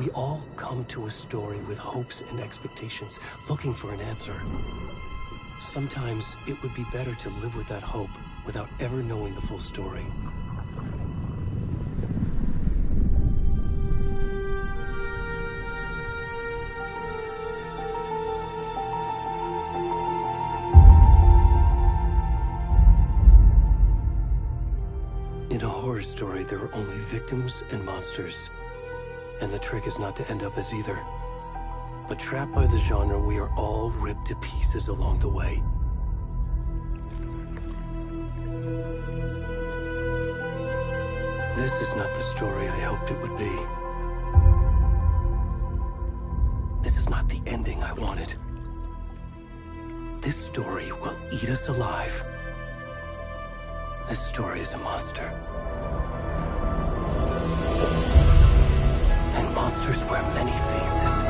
We all come to a story with hopes and expectations, looking for an answer. Sometimes it would be better to live with that hope without ever knowing the full story. In a horror story, there are only victims and monsters. And the trick is not to end up as either. But trapped by the genre, we are all ripped to pieces along the way. This is not the story I hoped it would be. This is not the ending I wanted. This story will eat us alive. This story is a monster. And monsters wear many faces.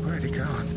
Where'd he gone?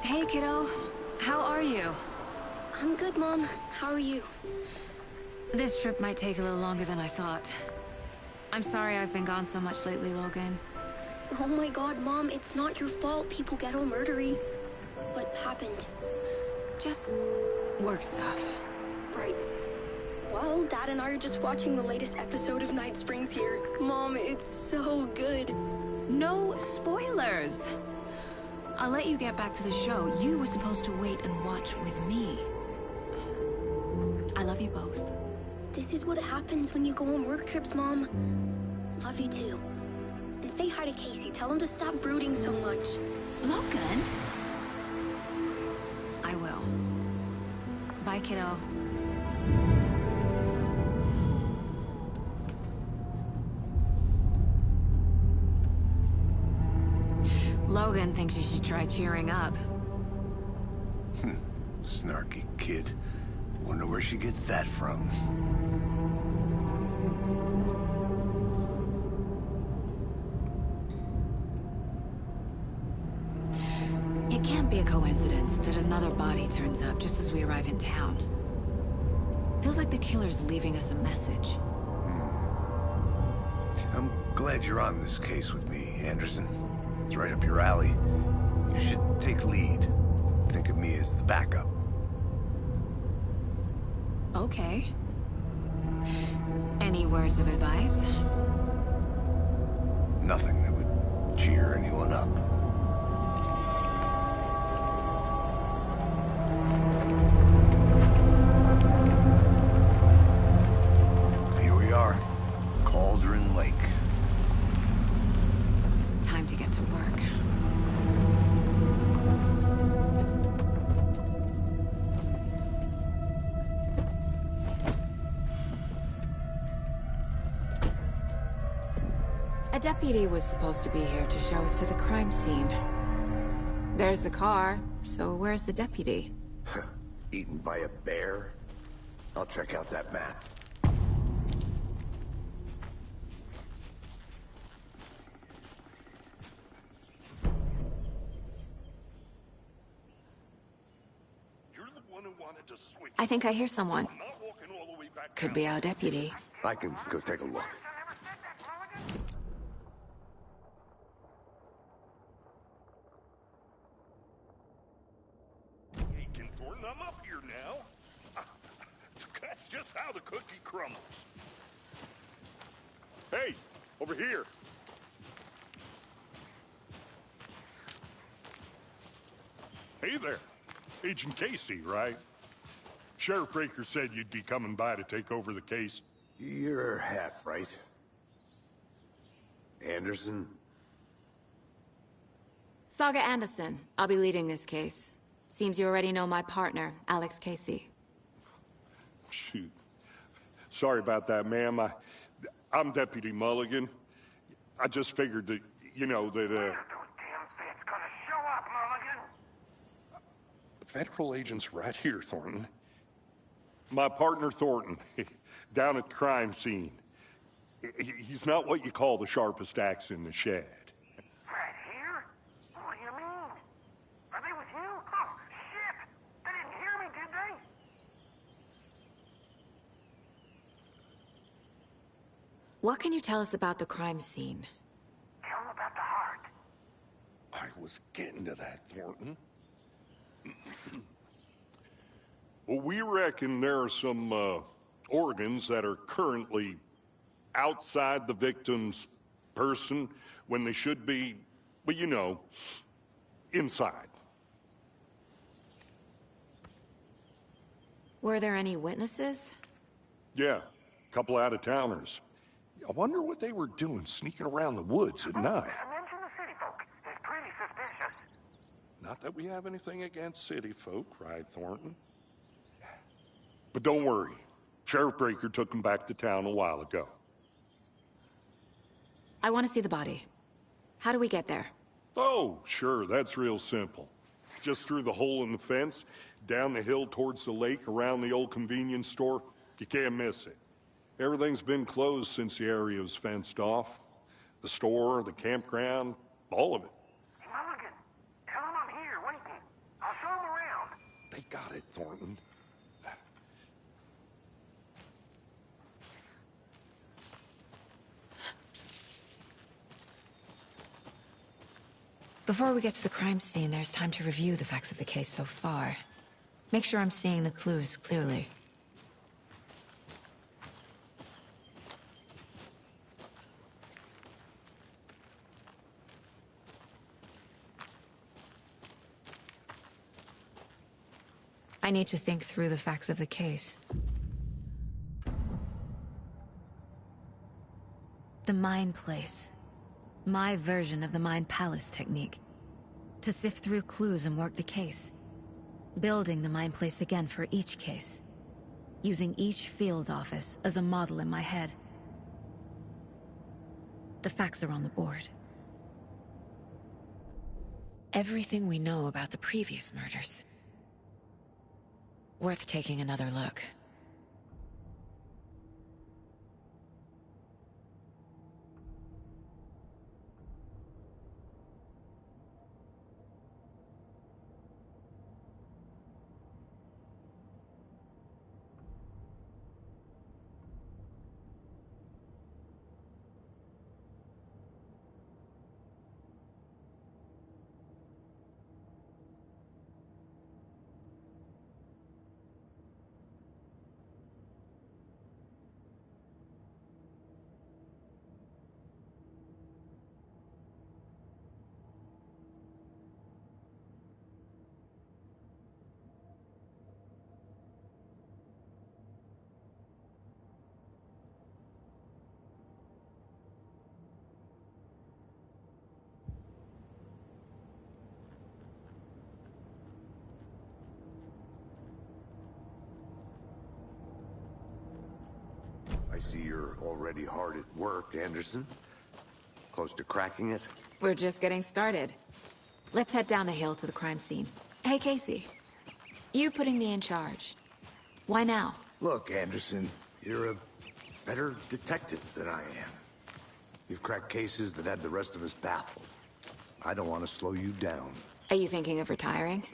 Hey, kiddo. How are you? I'm good, Mom. How are you? This trip might take a little longer than I thought. I'm sorry I've been gone so much lately, Logan. Oh my god, Mom, it's not your fault people get all murdery. What happened? Just work stuff. Right. Well, Dad and I are just watching the latest episode of Night Springs here. Mom, it's so good. No spoilers! I'll let you get back to the show. You were supposed to wait and watch with me. I love you both. This is what happens when you go on work trips, Mom. Love you too. And say hi to Casey. Tell him to stop brooding so much. Logan? I will. Bye, kiddo. Logan thinks you should try cheering up. Snarky kid. Wonder where she gets that from. It can't be a coincidence that another body turns up just as we arrive in town. Feels like the killer's leaving us a message. I'm glad you're on this case with me, Anderson. It's right up your alley. You should take lead. Think of me as the backup. Okay. Any words of advice? Nothing that would cheer anyone up. Here we are. Cauldron Lake. Time to get to work. A deputy was supposed to be here to show us to the crime scene. There's the car, so where's the deputy? Eaten by a bear? I'll check out that map. I think I hear someone. Could be our deputy. I can go take a look. I'm up here now. That's just how the cookie crumbles. Hey, over here. Hey there. Agent Casey, right? Sheriff Breaker said you'd be coming by to take over the case. You're half right. Anderson? Saga Anderson. I'll be leading this case. Seems you already know my partner, Alex Casey. Shoot. Sorry about that, ma'am. I'm Deputy Mulligan. I just figured that, you know, that, Those damn feds gonna show up, Mulligan! federal agent's right here, Thornton. My partner, Thornton, down at the crime scene. He's not what you call the sharpest axe in the shed. Right here? What do you mean? Are they with you? Oh, shit! They didn't hear me, did they? What can you tell us about the crime scene? Tell them about the heart. I was getting to that, Thornton. Well, we reckon there are some organs that are currently outside the victim's person when they should be, well, you know, inside. Were there any witnesses? Yeah, a couple out-of-towners. I wonder what they were doing sneaking around the woods at night. Mention the city folk. It's pretty suspicious. Not that we have anything against city folk, right, Thornton? But don't worry. Sheriff Breaker took them back to town a while ago. I want to see the body. How do we get there? Oh, sure, that's real simple. Just through the hole in the fence, down the hill towards the lake, around the old convenience store. You can't miss it. Everything's been closed since the area was fenced off. The store, the campground, all of it. Mulligan, tell them I'm here waiting. I'll show them around. They got it, Thornton. Before we get to the crime scene, there's time to review the facts of the case so far. Make sure I'm seeing the clues clearly. I need to think through the facts of the case. The Mind Place. My version of the Mind Palace technique. To sift through clues and work the case. Building the Mind Place again for each case. Using each field office as a model in my head. The facts are on the board. Everything we know about the previous murders. Worth taking another look. I see you're already hard at work, Anderson. Close to cracking it? We're just getting started. Let's head down the hill to the crime scene. Hey, Casey. You putting me in charge. Why now? Look, Anderson, you're a better detective than I am. You've cracked cases that had the rest of us baffled. I don't want to slow you down. Are you thinking of retiring?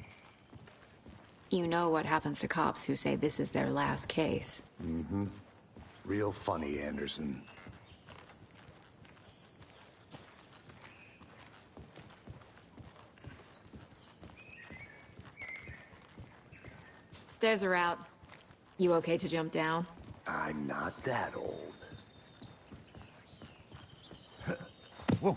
You know what happens to cops who say this is their last case. Mm-hmm. Real funny, Anderson. Stairs are out. You okay to jump down? I'm not that old. Whoa.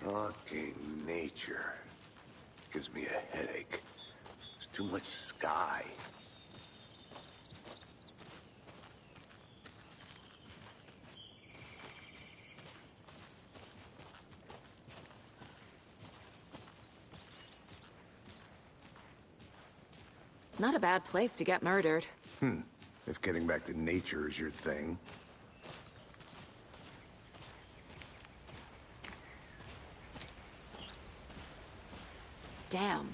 Fucking nature. Gives me a headache. There's too much sky. Not a bad place to get murdered. If getting back to nature is your thing. Damn.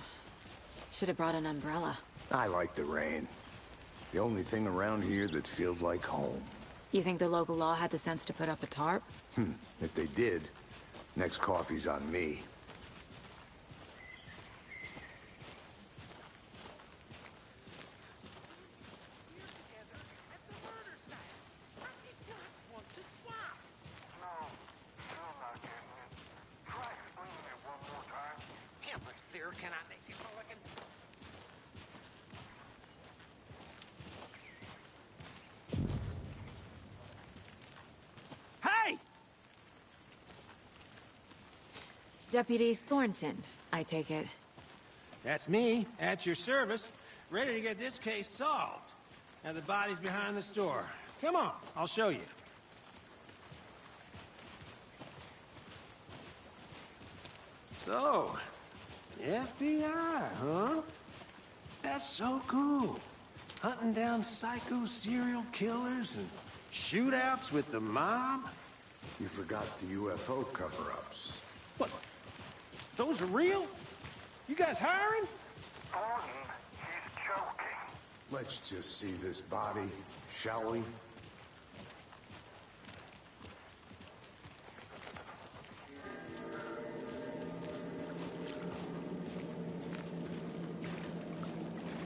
Should have brought an umbrella. I like the rain. The only thing around here that feels like home. You think the local law had the sense to put up a tarp? If they did, next coffee's on me. Hey! Deputy Thornton, I take it. That's me, at your service, ready to get this case solved. Now the body's behind the store. Come on, I'll show you. So, FBI, huh? That's so cool. Hunting down psycho serial killers and shootouts with the mob? You forgot the UFO cover-ups. What? Those are real? You guys hiring? Thornton, he's joking. Let's just see this body, shall we?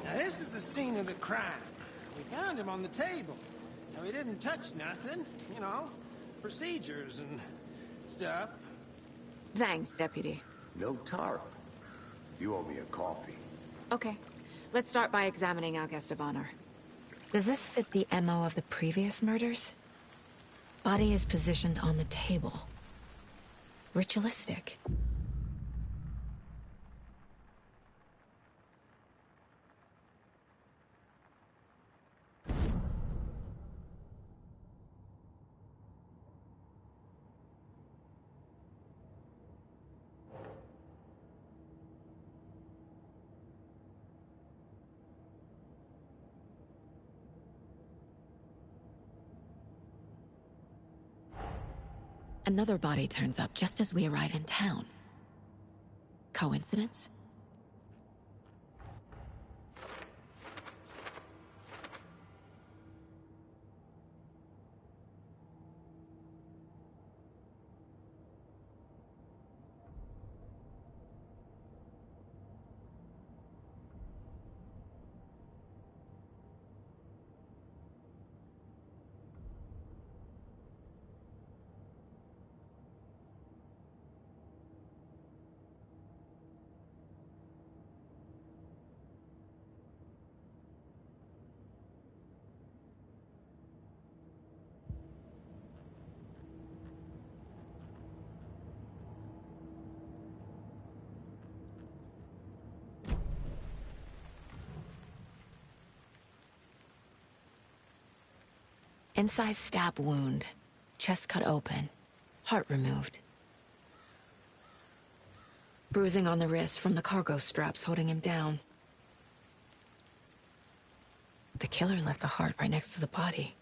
Now this is the scene of the crime. We found him on the table. Now we didn't touch nothing, you know, procedures and stuff. Thanks, Deputy. No tarp. You owe me a coffee. Okay. Let's start by examining our guest of honor. Does this fit the MO of the previous murders? Body is positioned on the table. Ritualistic. Another body turns up just as we arrive in town. Coincidence? Incised stab wound. Chest cut open. Heart removed. Bruising on the wrist from the cargo straps holding him down. The killer left the heart right next to the body.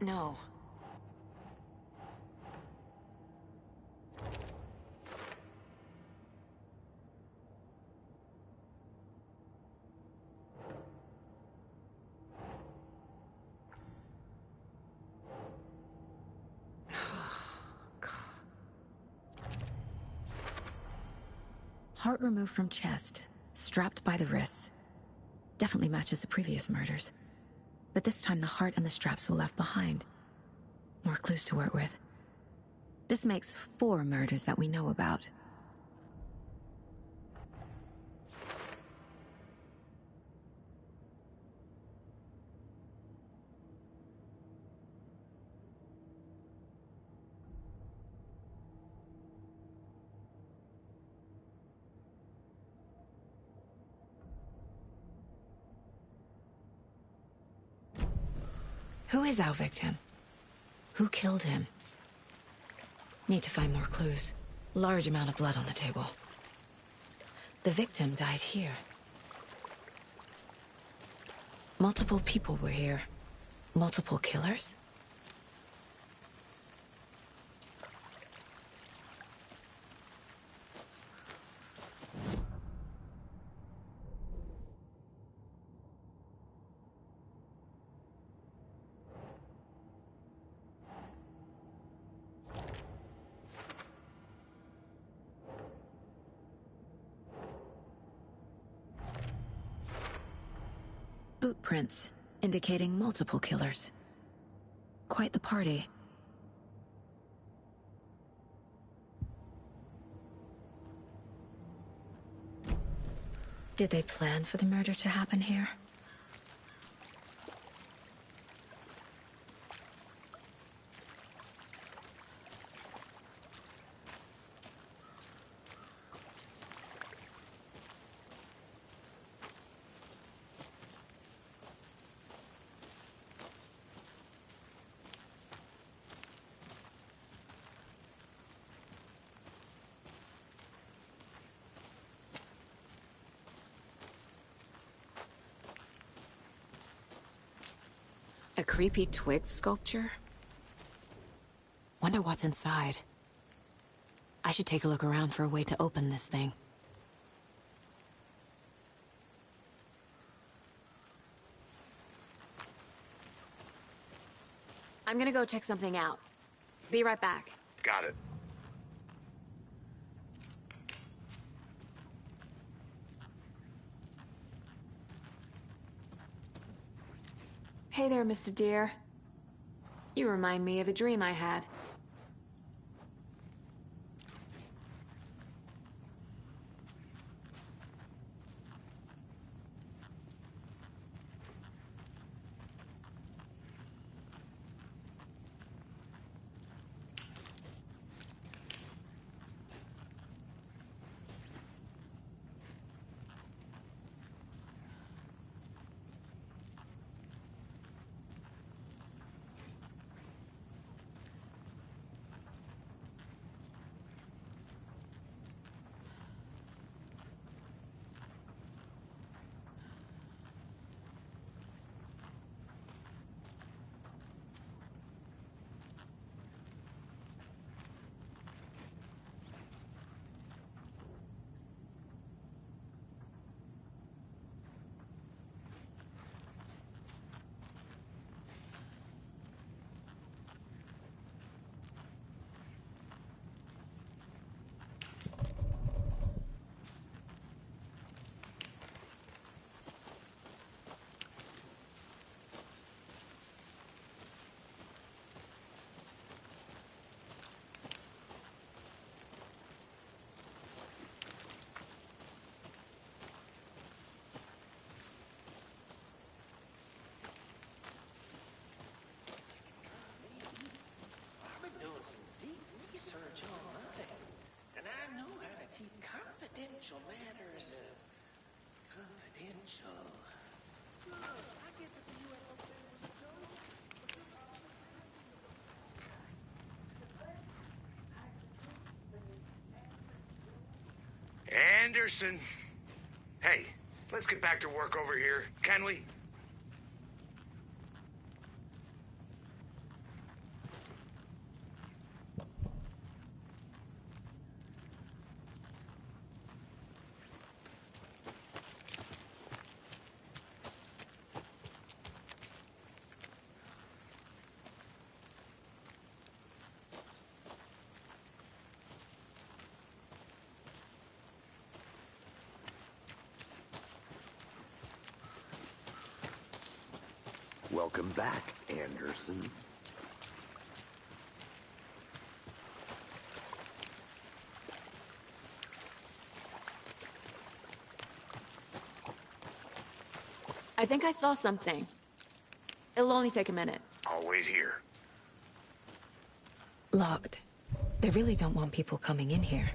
No. Heart removed from chest, strapped by the wrists. Definitely matches the previous murders. But this time the heart and the straps were left behind. More clues to work with. This makes 4 murders that we know about. Who is our victim? Who killed him? Need to find more clues. Large amount of blood on the table. The victim died here. Multiple people were here. Multiple killers? Boot prints, indicating multiple killers. Quite the party. Did they plan for the murder to happen here? A creepy twig sculpture? Wonder what's inside. I should take a look around for a way to open this thing. I'm gonna go check something out. Be right back. Got it. Hey there, Mr. Deer. You remind me of a dream I had. Confidential matters of confidential. Look, I get that the UFO thing was a joke. Anderson. Hey, let's get back to work over here, can we? Welcome back, Anderson. I think I saw something. It'll only take a minute. I'll wait here. Locked. They really don't want people coming in here.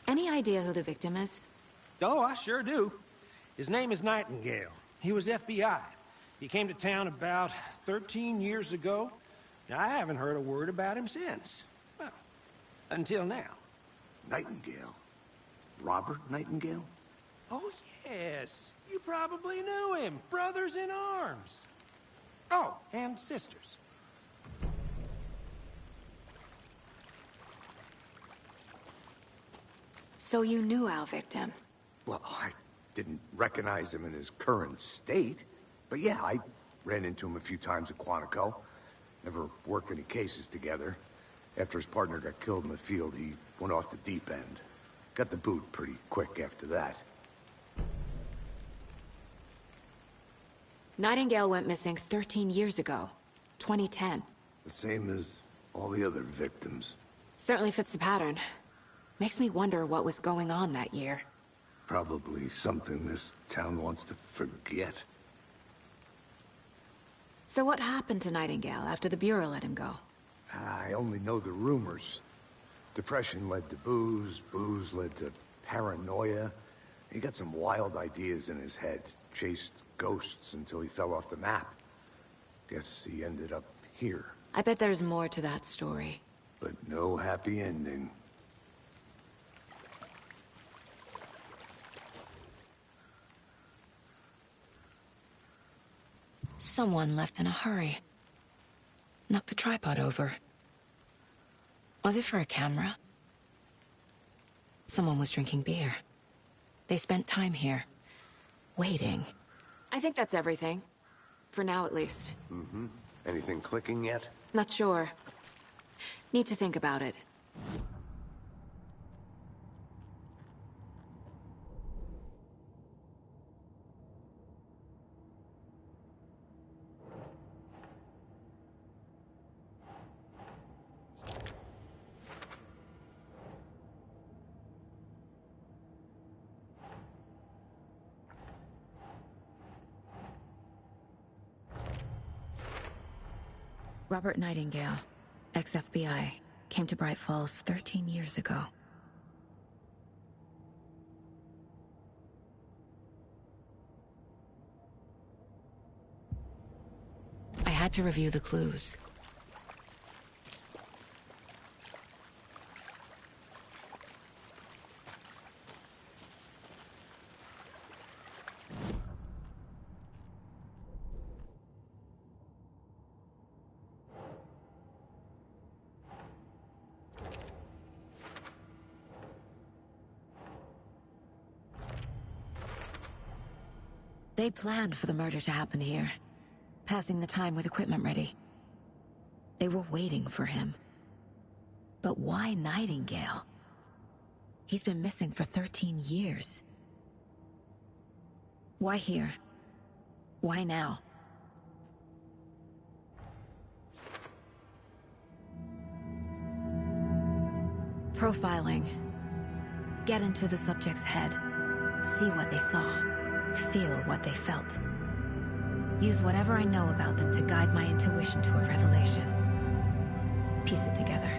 Any idea who the victim is? Oh, I sure do. His name is Nightingale. He was FBI. He came to town about 13 years ago. I haven't heard a word about him since. Well, until now. Nightingale? Robert Nightingale? Oh, yes. You probably knew him. Brothers in arms. Oh, and sisters. So you knew our victim? Well, I didn't recognize him in his current state. But yeah, I ran into him a few times at Quantico. Never worked any cases together. After his partner got killed in the field, he went off the deep end. Got the boot pretty quick after that. Nightingale went missing 13 years ago. 2010. The same as all the other victims. Certainly fits the pattern. Makes me wonder what was going on that year. Probably something this town wants to forget. So what happened to Nightingale after the Bureau let him go? I only know the rumors. Depression led to booze, booze led to paranoia. He got some wild ideas in his head, chased ghosts until he fell off the map. Guess he ended up here. I bet there's more to that story. But no happy ending. Someone left in a hurry. Knocked the tripod over. Was it for a camera? Someone was drinking beer. They spent time here, waiting. I think that's everything. For now, at least. Mm-hmm. Anything clicking yet? Not sure. Need to think about it. Robert Nightingale, ex-FBI, came to Bright Falls 13 years ago. I had to review the clues. They planned for the murder to happen here, passing the time with equipment ready. They were waiting for him. But why Nightingale? He's been missing for 13 years. Why here? Why now? Profiling. Get into the subject's head. See what they saw. Feel what they felt. Use whatever I know about them to guide my intuition to a revelation. Piece it together.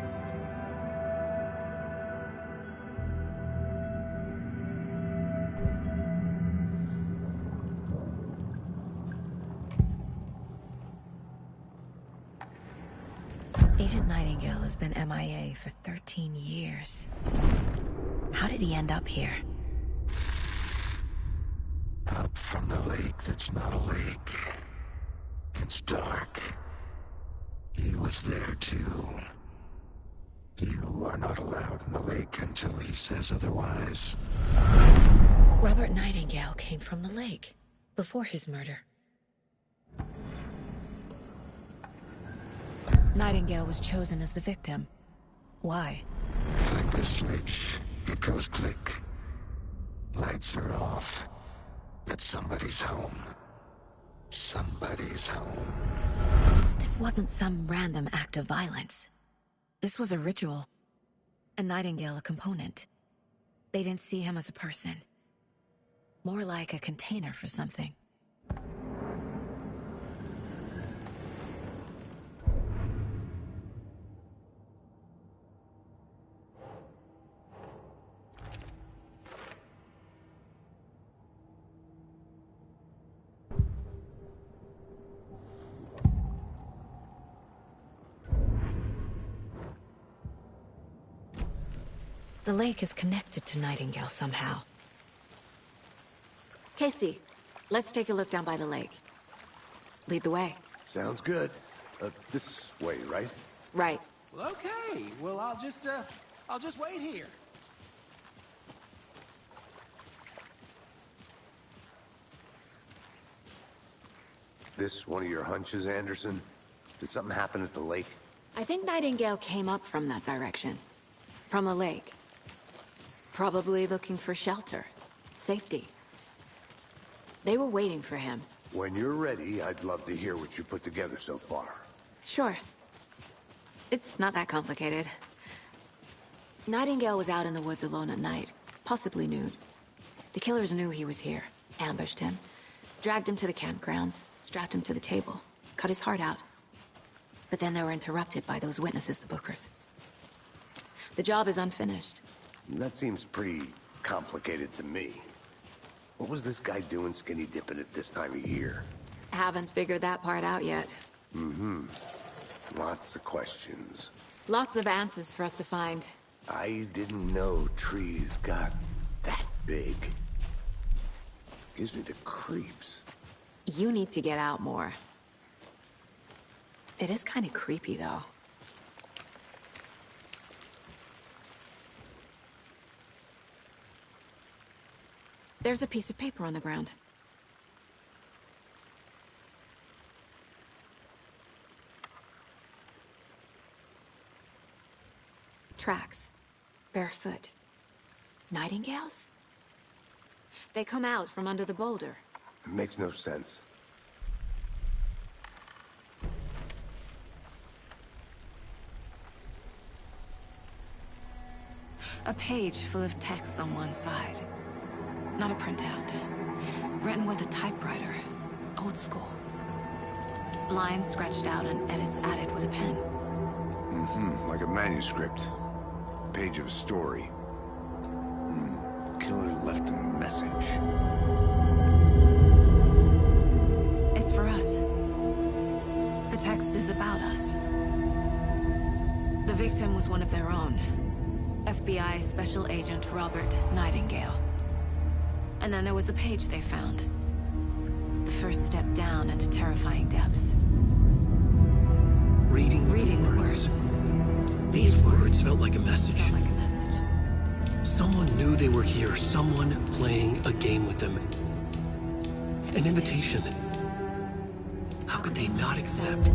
Agent Nightingale has been MIA for 13 years. How did he end up here? Up from the lake that's not a lake. It's dark. He was there too. You are not allowed in the lake until he says otherwise. Robert Nightingale came from the lake, before his murder. Nightingale was chosen as the victim. Why? Flick the switch. It goes click. Lights are off. But somebody's home. Somebody's home. This wasn't some random act of violence. This was a ritual. And Nightingale a component. They didn't see him as a person. More like a container for something. The lake is connected to Nightingale somehow. Casey, let's take a look down by the lake. Lead the way. Sounds good. This way, right? Right. Well, okay. Well, I'll just wait here. This one of your hunches, Anderson? Did something happen at the lake? I think Nightingale came up from that direction. From the lake. Probably looking for shelter. Safety. They were waiting for him. When you're ready, I'd love to hear what you put together so far. Sure. It's not that complicated. Nightingale was out in the woods alone at night, possibly nude. The killers knew he was here, ambushed him, dragged him to the campgrounds, strapped him to the table, cut his heart out. But then they were interrupted by those witnesses, the Bookers. The job is unfinished. That seems pretty complicated to me. What was this guy doing skinny dipping at this time of year? Haven't figured that part out yet. Lots of questions. Lots of answers for us to find. I didn't know trees got that big. Gives me the creeps. You need to get out more. It is kind of creepy, though. There's a piece of paper on the ground. Tracks. Barefoot. Nightingales? They come out from under the boulder. It makes no sense. A page full of text on one side. Not a printout. Written with a typewriter. Old school. Lines scratched out and edits added with a pen. Like a manuscript. Page of a story. Killer left a message. It's for us. The text is about us. The victim was one of their own. FBI Special Agent Robert Nightingale. And then there was the page they found. The first step down into terrifying depths. Reading the words. These words felt like a message. Someone knew they were here. Someone playing a game with them. An invitation. How could they not accept?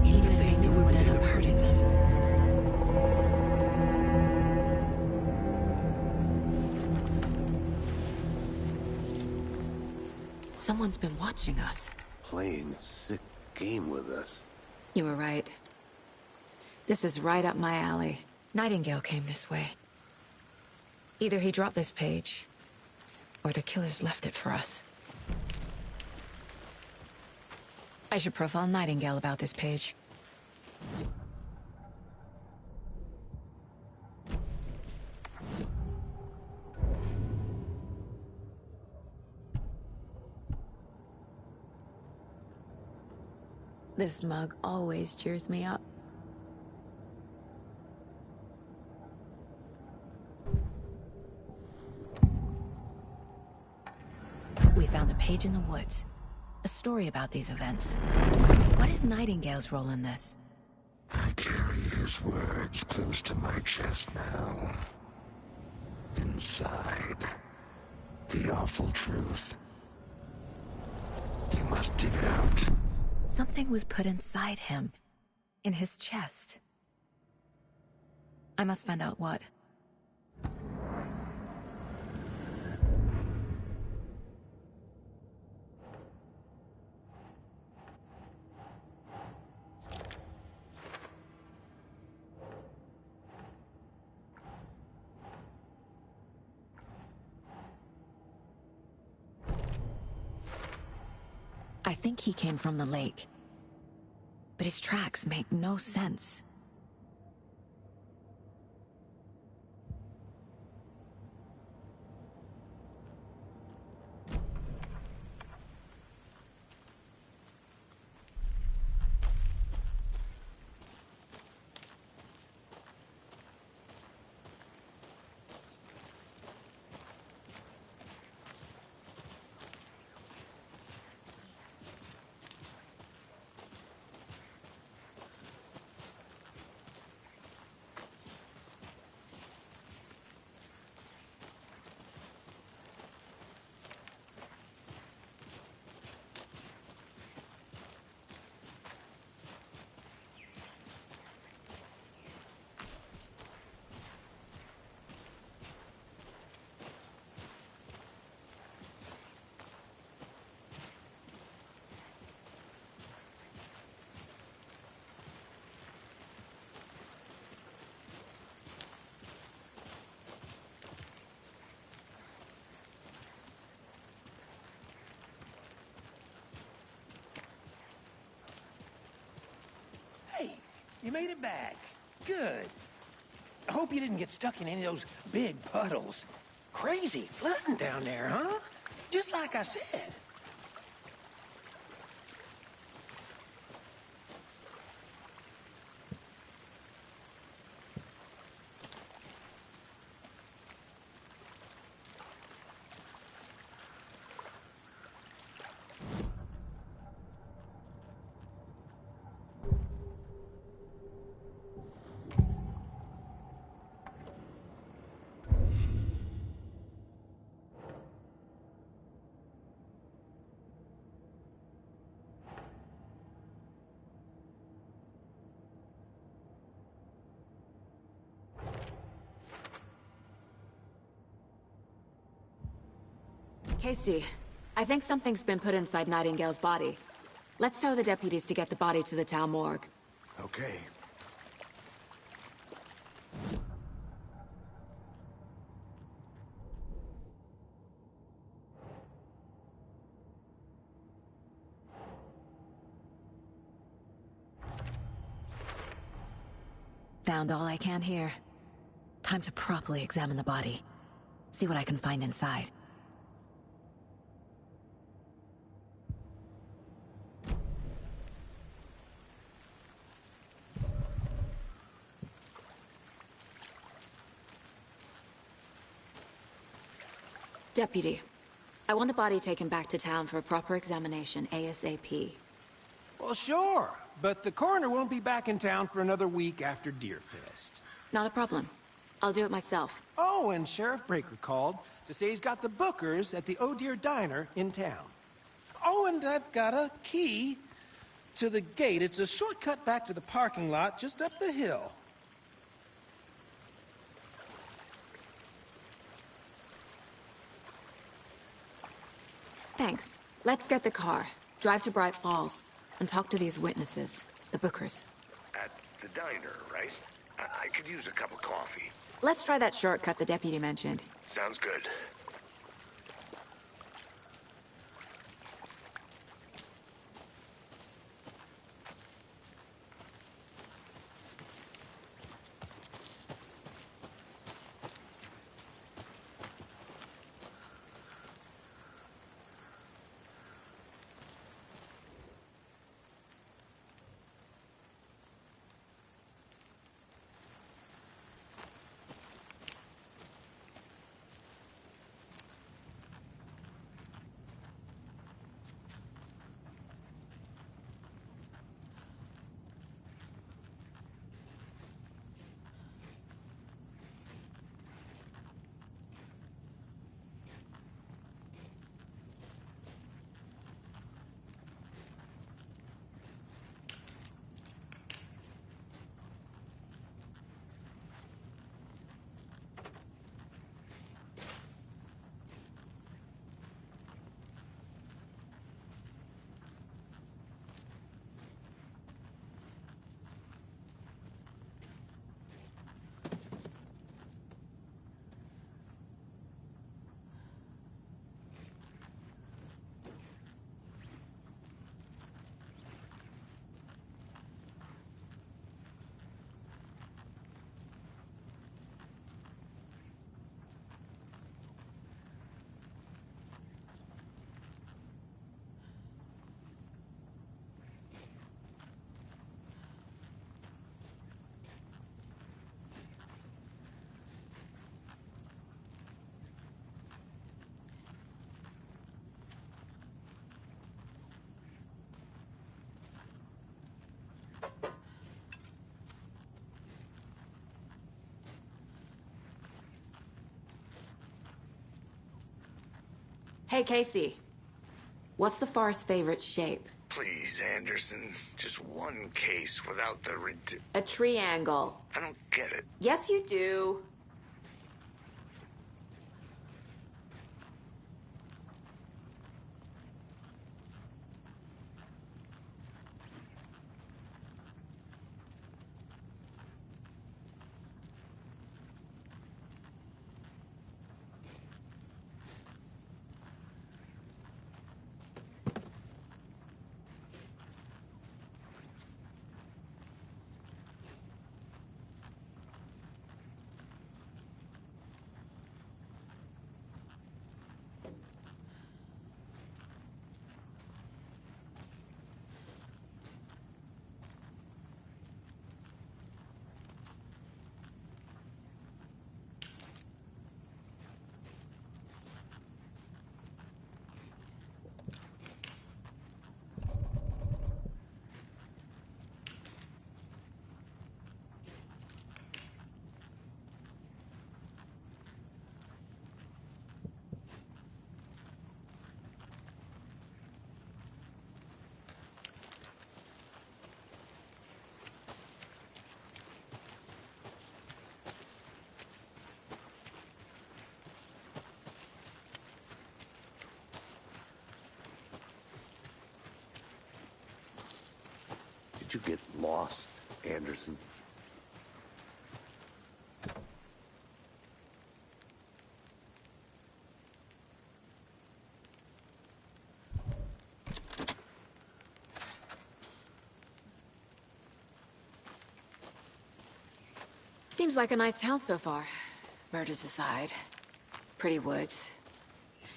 Even if they knew it would end up hurting them. Someone's been watching us. Playing a sick game with us. You were right. This is right up my alley. Nightingale came this way. Either he dropped this page, or the killers left it for us. I should profile Nightingale about this page. This mug always cheers me up. We found a page in the woods. A story about these events. What is Nightingale's role in this? I carry his words close to my chest now. Inside, the awful truth. You must dig it out. Something was put inside him. In his chest. I must find out what. I think he came from the lake. But his tracks make no sense. Hey, you made it back. Good. I hope you didn't get stuck in any of those big puddles. Crazy flooding down there, huh? Just like I said. Casey, I think something's been put inside Nightingale's body. Let's tell the deputies to get the body to the town morgue. Okay. Found all I can here. Time to properly examine the body. See what I can find inside. Deputy, I want the body taken back to town for a proper examination ASAP. Well, sure, but the coroner won't be back in town for another week after Deerfest. Not a problem. I'll do it myself. Oh, and Sheriff Breaker called to say he's got the Bookers at the Oh Deer Diner in town. Oh, and I've got a key to the gate. It's a shortcut back to the parking lot just up the hill. Thanks. Let's get the car, drive to Bright Falls, and talk to these witnesses, the Bookers. At the diner, right? I could use a cup of coffee. Let's try that shortcut the deputy mentioned. Sounds good. Hey, Casey. What's the far's favorite shape? Please, Anderson. Just one case without the A triangle. I don't get it. Yes, you do. Did you get lost, Anderson? Seems like a nice town so far. Murders aside. Pretty woods.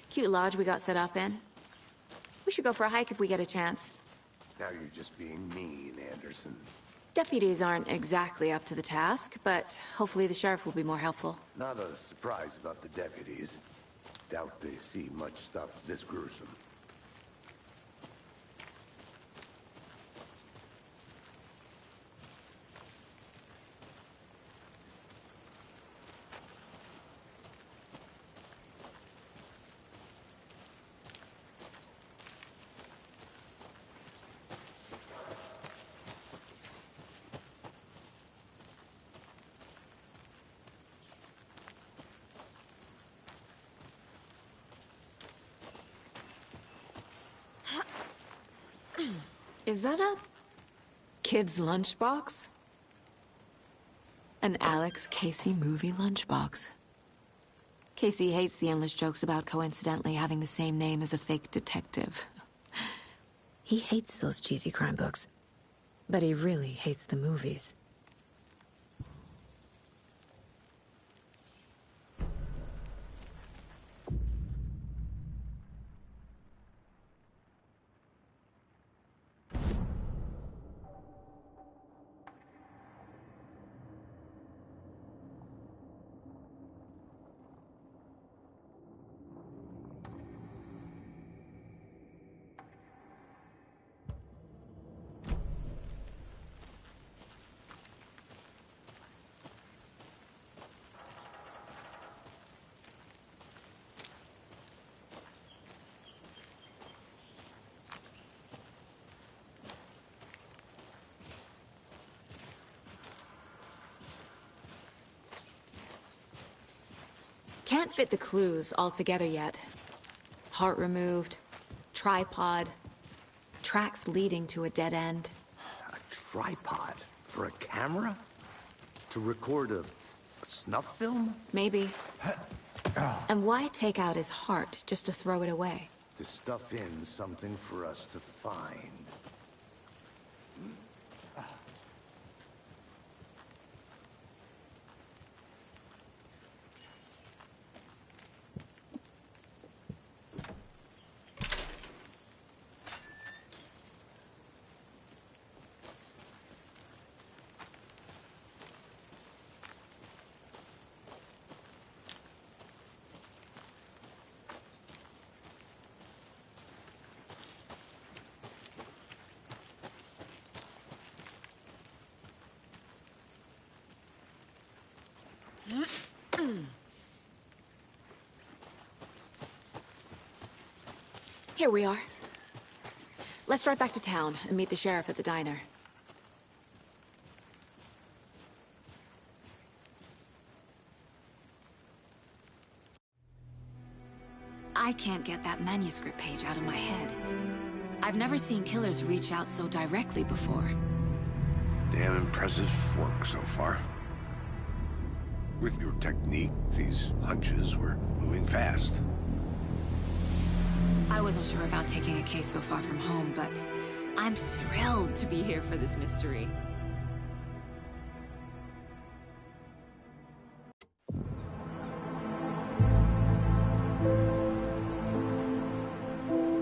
Cute lodge we got set up in. We should go for a hike if we get a chance. Now you're just being mean, Anderson. Deputies aren't exactly up to the task, but hopefully the sheriff will be more helpful. Not a surprise about the deputies. Doubt they see much stuff this gruesome. Is that a kid's lunchbox? An Alex Casey movie lunchbox. Casey hates the endless jokes about coincidentally having the same name as a fake detective. He hates those cheesy crime books, but he really hates the movies. Can't fit the clues all together yet. Heart removed, tripod, tracks leading to a dead end. A tripod? For a camera? To record a snuff film? Maybe. And why take out his heart just to throw it away? To stuff in something for us to find. Here we are. Let's drive back to town and meet the sheriff at the diner. I can't get that manuscript page out of my head. I've never seen killers reach out so directly before. Damn impressive work so far. With your technique, these hunches were moving fast. I wasn't sure about taking a case so far from home, but I'm thrilled to be here for this mystery.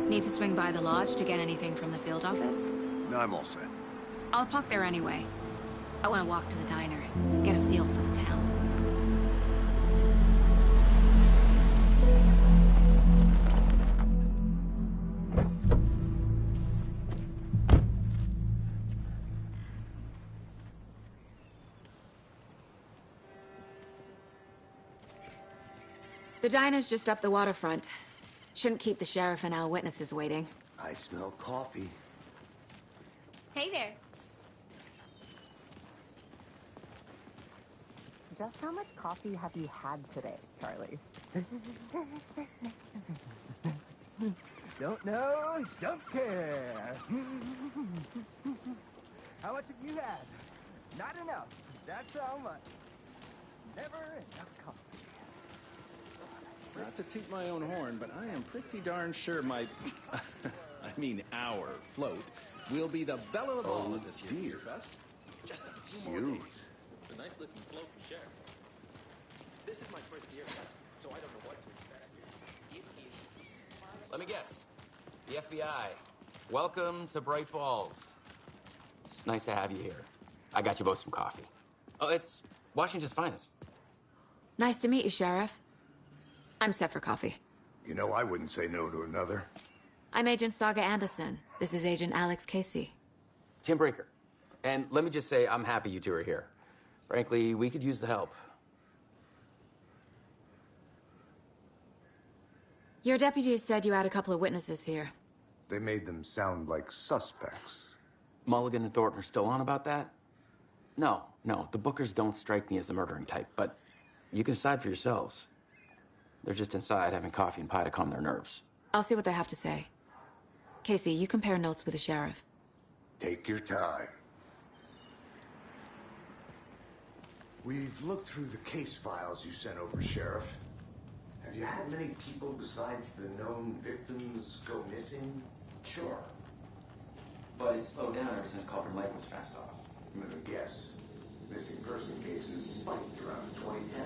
Need to swing by the lodge to get anything from the field office? No, I'm all set. I'll park there anyway. I want to walk to the diner, get a feel for the town. The diner's just up the waterfront. Shouldn't keep the sheriff and our witnesses waiting. I smell coffee. Hey there. Just how much coffee have you had today, Charlie? Don't know, don't care. How much have you had? Not enough. That's how much. Never enough coffee. Not to toot my own horn, but I am pretty darn sure my, I mean our float will be the belle of the ball at this year's Beer Fest. Just a few more days. It's a nice looking float to share. This is my first Beer Fest, so I don't know what to expect. Let me guess. The FBI. Welcome to Bright Falls. It's nice to have you here. I got you both some coffee. Oh, it's Washington's finest. Nice to meet you, Sheriff. I'm set for coffee. You know, I wouldn't say no to another. I'm Agent Saga Anderson. This is Agent Alex Casey. Tim Breaker. And let me just say, I'm happy you two are here. Frankly, we could use the help. Your deputies said you had a couple of witnesses here. They made them sound like suspects. Mulligan and Thornton are still on about that? No, the Bookers don't strike me as the murdering type, but you can decide for yourselves. They're just inside having coffee and pie to calm their nerves. I'll see what they have to say. Casey, you compare notes with the sheriff. Take your time. We've looked through the case files you sent over, Sheriff. Have you had many people besides the known victims go missing? Sure. But it's slowed down ever since Cauldron Lake was fenced off. I'm gonna guess. Missing person cases spiked around 2010.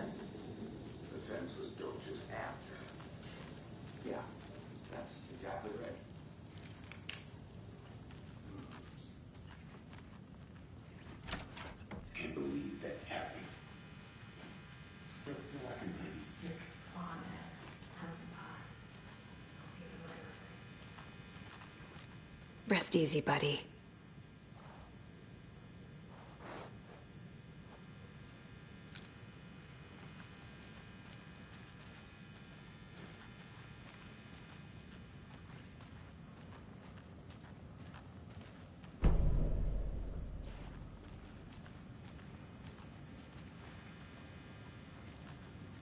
The fence was built just after. Yeah, that's exactly right. Can't believe that happened. Still feel like I'm pretty sick. Rest easy, buddy.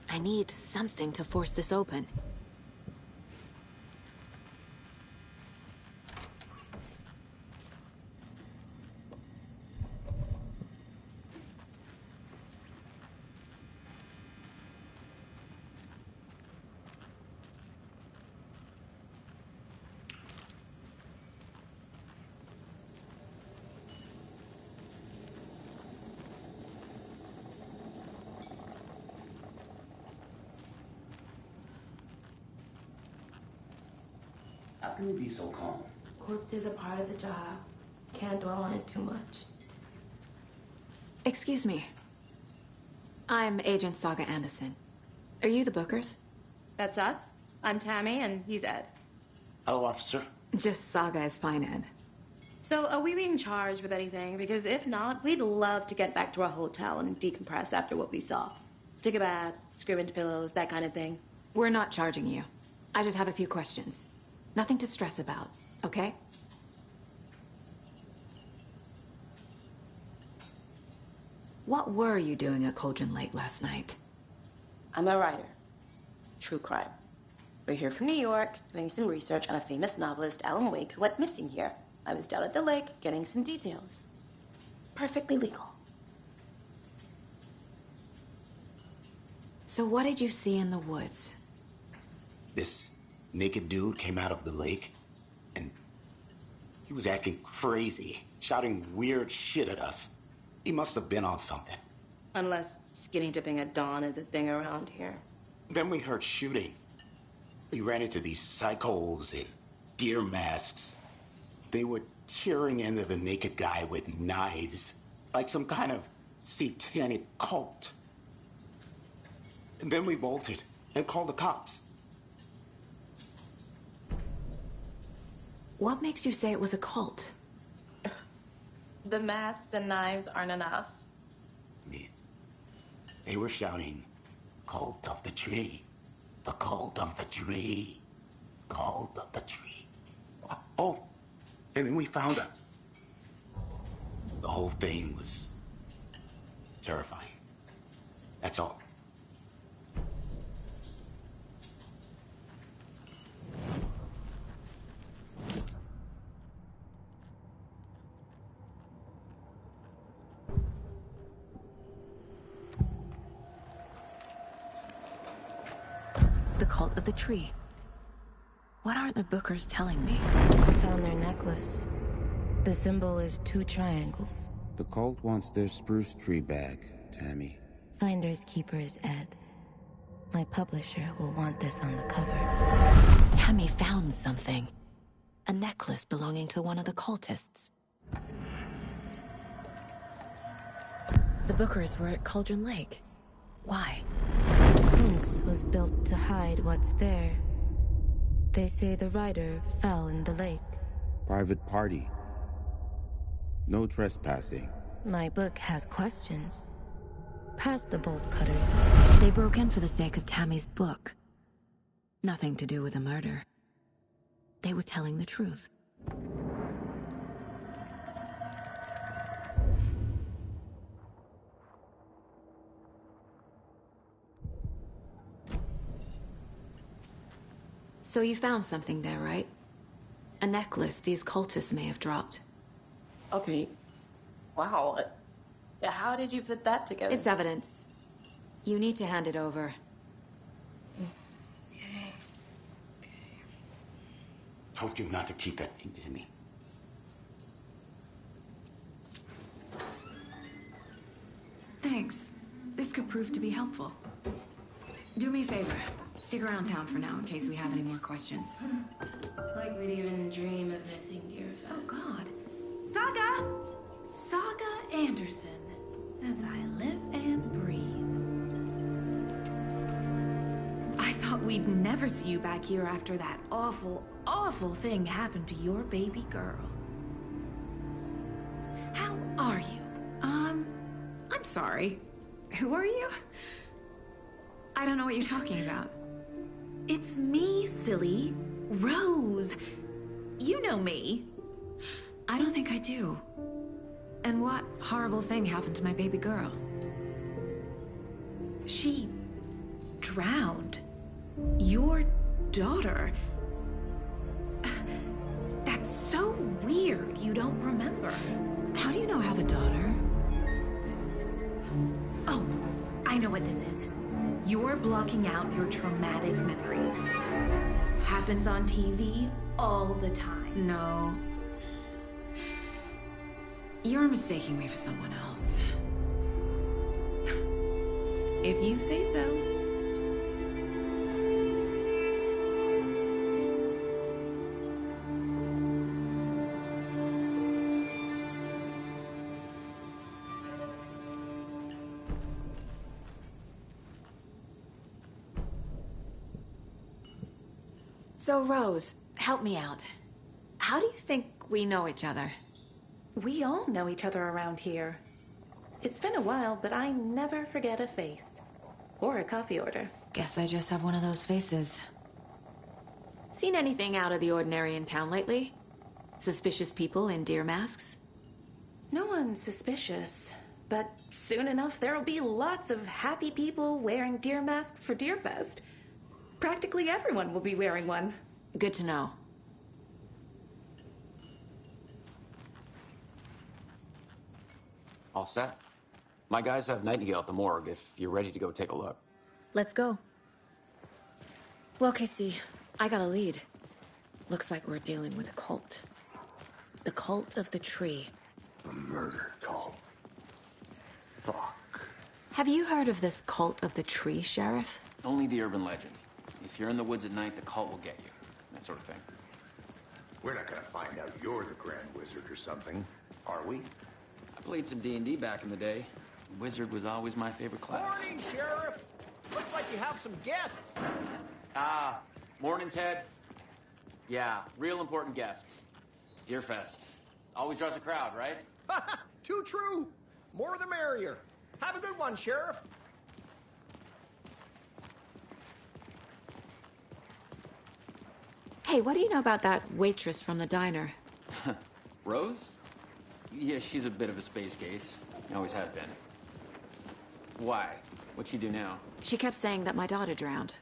I need something to force this open. How can you be so calm? Corpses are part of the job. Can't dwell on it too much. Excuse me. I'm Agent Saga Anderson. Are you the Bookers? That's us. I'm Tammy, and he's Ed. Hello, officer. Just Saga is fine, Ed. So, are we being charged with anything? Because if not, we'd love to get back to our hotel and decompress after what we saw. Take a bath, scream into pillows, that kind of thing. We're not charging you. I just have a few questions. Nothing to stress about, okay? What were you doing at Cauldron Lake last night? I'm a writer. True crime. We're here from New York, doing some research on a famous novelist, Alan Wake, who went missing here. I was down at the lake, getting some details. Perfectly legal. So what did you see in the woods? This naked dude came out of the lake, and he was acting crazy, shouting weird shit at us. He must have been on something. Unless skinny dipping at dawn is a thing around here. Then we heard shooting. We ran into these psychos in deer masks. They were tearing into the naked guy with knives, like some kind of satanic cult. And then we bolted and called the cops. What makes you say it was a cult? The masks and knives aren't enough. They were shouting, "Cult of the tree, the cult of the tree, cult of the tree." Oh, and then we found out. The whole thing was terrifying. That's all. The cult of the tree. What are the Bookers telling me? I found their necklace. The symbol is 2 triangles. The cult wants their spruce tree back, Tammy. Finders keepers, Ed. My publisher will want this on the cover. Tammy found something. A necklace belonging to one of the cultists. The Bookers were at Cauldron Lake. Why? The fence was built to hide what's there. They say the rider fell in the lake. Private party. No trespassing. My book has questions. Past the bolt cutters. They broke in for the sake of Tammy's book. Nothing to do with a murder. They were telling the truth. So you found something there, right? A necklace these cultists may have dropped. Okay. Wow. How did you put that together? It's evidence. You need to hand it over. Told you not to keep that thing to me. Thanks. This could prove to be helpful. Do me a favor. Stick around town for now in case we have any more questions. Like we'd even dream of missing Deerfest. Oh, God. Saga! Saga Anderson. As I live and breathe. I thought we'd never see you back here after that awful, awful thing happened to your baby girl. How are you? I'm sorry. Who are you? I don't know what you're talking about. It's me, silly. Rose. You know me. I don't think I do. And what horrible thing happened to my baby girl? She drowned. Your daughter. That's so weird you don't remember. How do you know I have a daughter? Oh, I know what this is. You're blocking out your traumatic memories. Happens on TV all the time. No. You're mistaking me for someone else. If you say so. So, Rose, help me out. How do you think we know each other? We all know each other around here. It's been a while, but I never forget a face. Or a coffee order. Guess I just have one of those faces. Seen anything out of the ordinary in town lately? Suspicious people in deer masks? No one's suspicious. But soon enough, there'll be lots of happy people wearing deer masks for Deerfest. Practically everyone will be wearing one. Good to know. All set. My guys have Nightingale at the morgue if you're ready to go take a look. Let's go. Well, Casey, I got a lead. Looks like we're dealing with a cult. The cult of the tree. A murder cult. Fuck. Have you heard of this cult of the tree, Sheriff? Only the urban legend. If you're in the woods at night, the cult will get you. That sort of thing. We're not gonna find out you're the Grand Wizard or something, are we? I played some D&D back in the day. Wizard was always my favorite class. Morning, Sheriff! Looks like you have some guests. Ah, morning, Ted. Yeah, real important guests. Deerfest. Always draws a crowd, right? Too true. More the merrier. Have a good one, Sheriff. Hey, what do you know about that waitress from the diner? Rose? Yeah, she's a bit of a space case. Always has been. Why? What'd she do now? She kept saying that my daughter drowned.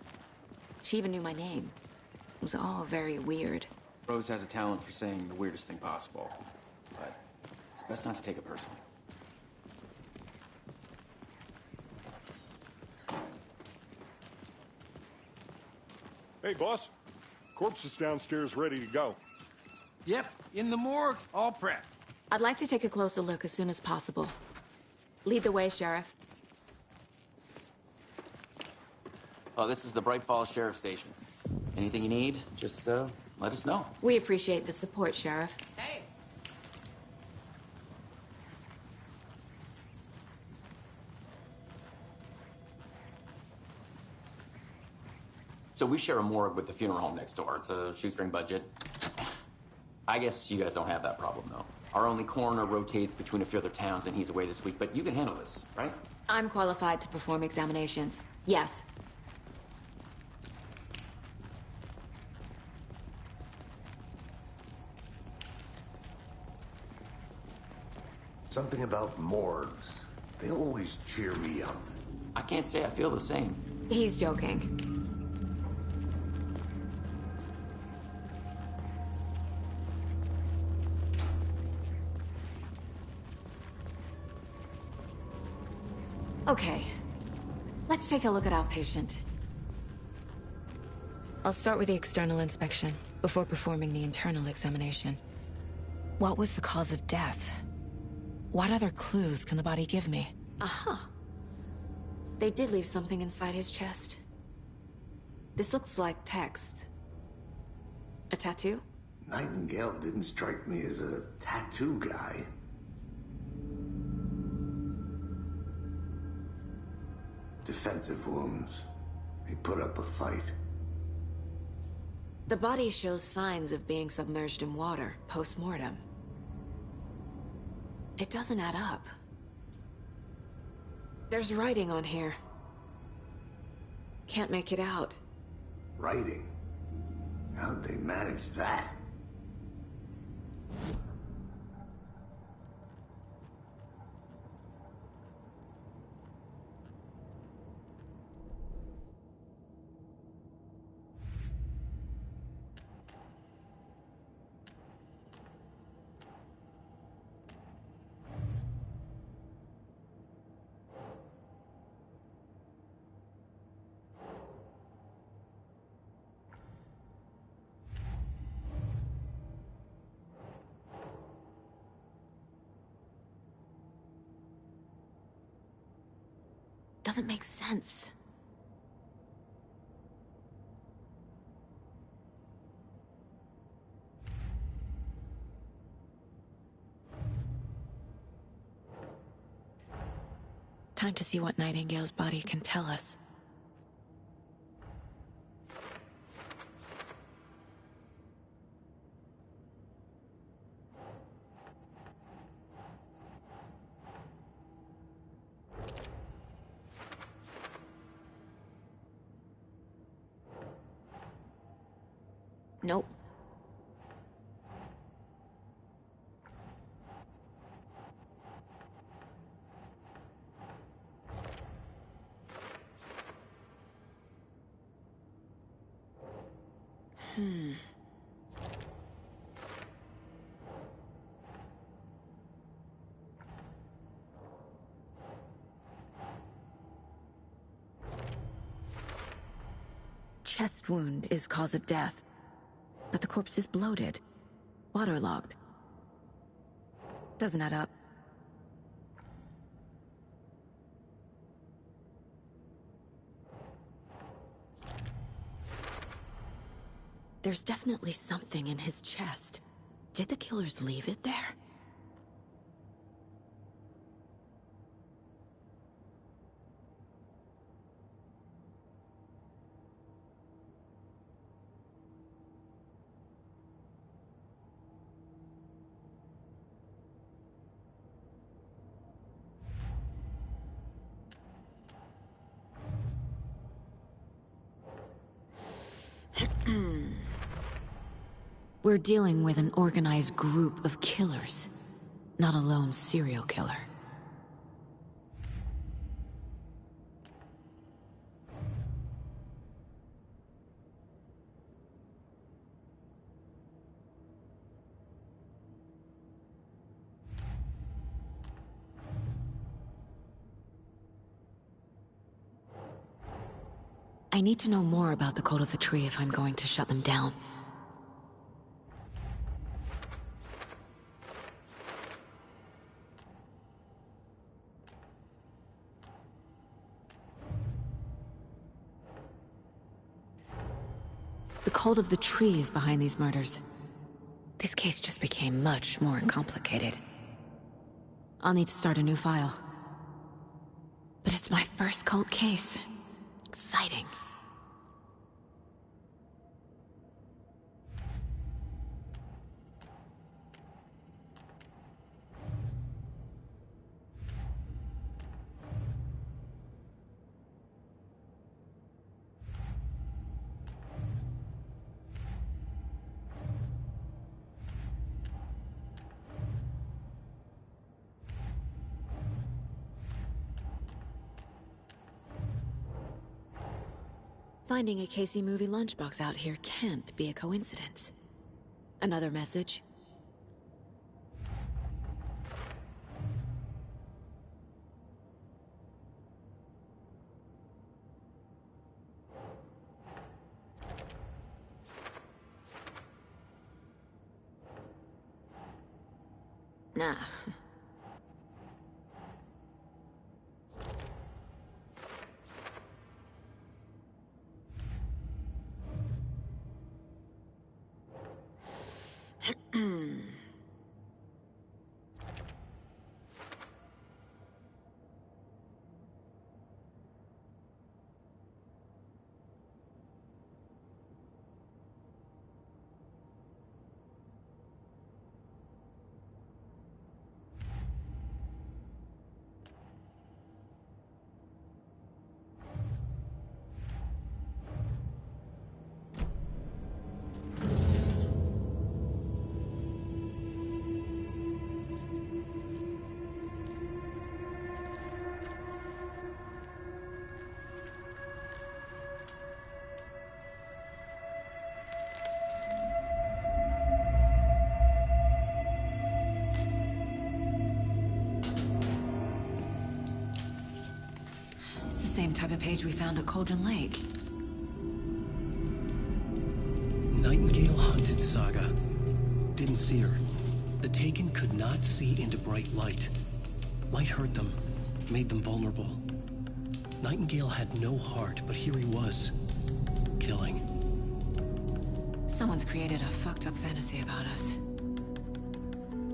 She even knew my name. It was all very weird. Rose has a talent for saying the weirdest thing possible. But it's best not to take it personally. Hey, boss. Corpse is downstairs ready to go. Yep, in the morgue, all prepped. I'd like to take a closer look as soon as possible. Lead the way, Sheriff. Oh, this is the Bright Falls Sheriff Station. Anything you need, just let us know. We appreciate the support, Sheriff. Hey! So we share a morgue with the funeral home next door. It's a shoestring budget. I guess you guys don't have that problem, though. Our only coroner rotates between a few other towns, and he's away this week, but you can handle this, right? I'm qualified to perform examinations. Yes. Something about morgues. They always cheer me up. I can't say I feel the same. He's joking. Okay. Let's take a look at Outpatient. I'll start with the external inspection, before performing the internal examination. What was the cause of death? What other clues can the body give me? Aha. They did leave something inside his chest. This looks like text. A tattoo? Nightingale didn't strike me as a tattoo guy. Defensive wounds. He put up a fight. The body shows signs of being submerged in water, post-mortem. It doesn't add up. There's writing on here. Can't make it out. Writing? How'd they manage that? Doesn't make sense. Time to see what Nightingale's body can tell us. Nope. Chest wound is cause of death. But the corpse is bloated, waterlogged. Doesn't add up. There's definitely something in his chest. Did the killers leave it there? We're dealing with an organized group of killers, not a lone serial killer. I need to know more about the Code of the Tree if I'm going to shut them down. The Code of the Tree is behind these murders. This case just became much more complicated. I'll need to start a new file. But it's my first cult case. Exciting. Finding a Casey movie lunchbox out here can't be a coincidence. Another message? Nah. Same type of page we found at Cauldron Lake. Nightingale hunted Saga. Didn't see her. The Taken could not see into bright light. Light hurt them, made them vulnerable. Nightingale had no heart, but here he was, killing. Someone's created a fucked up fantasy about us.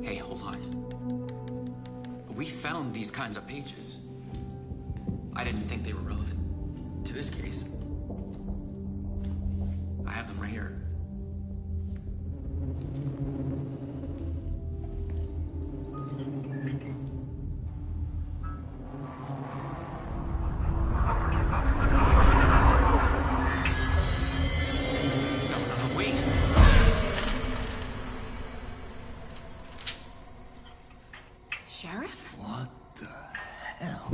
Hey, hold on. We found these kinds of pages. I didn't think they were relevant to this case. I have them right here. No, wait! Sheriff? What the hell?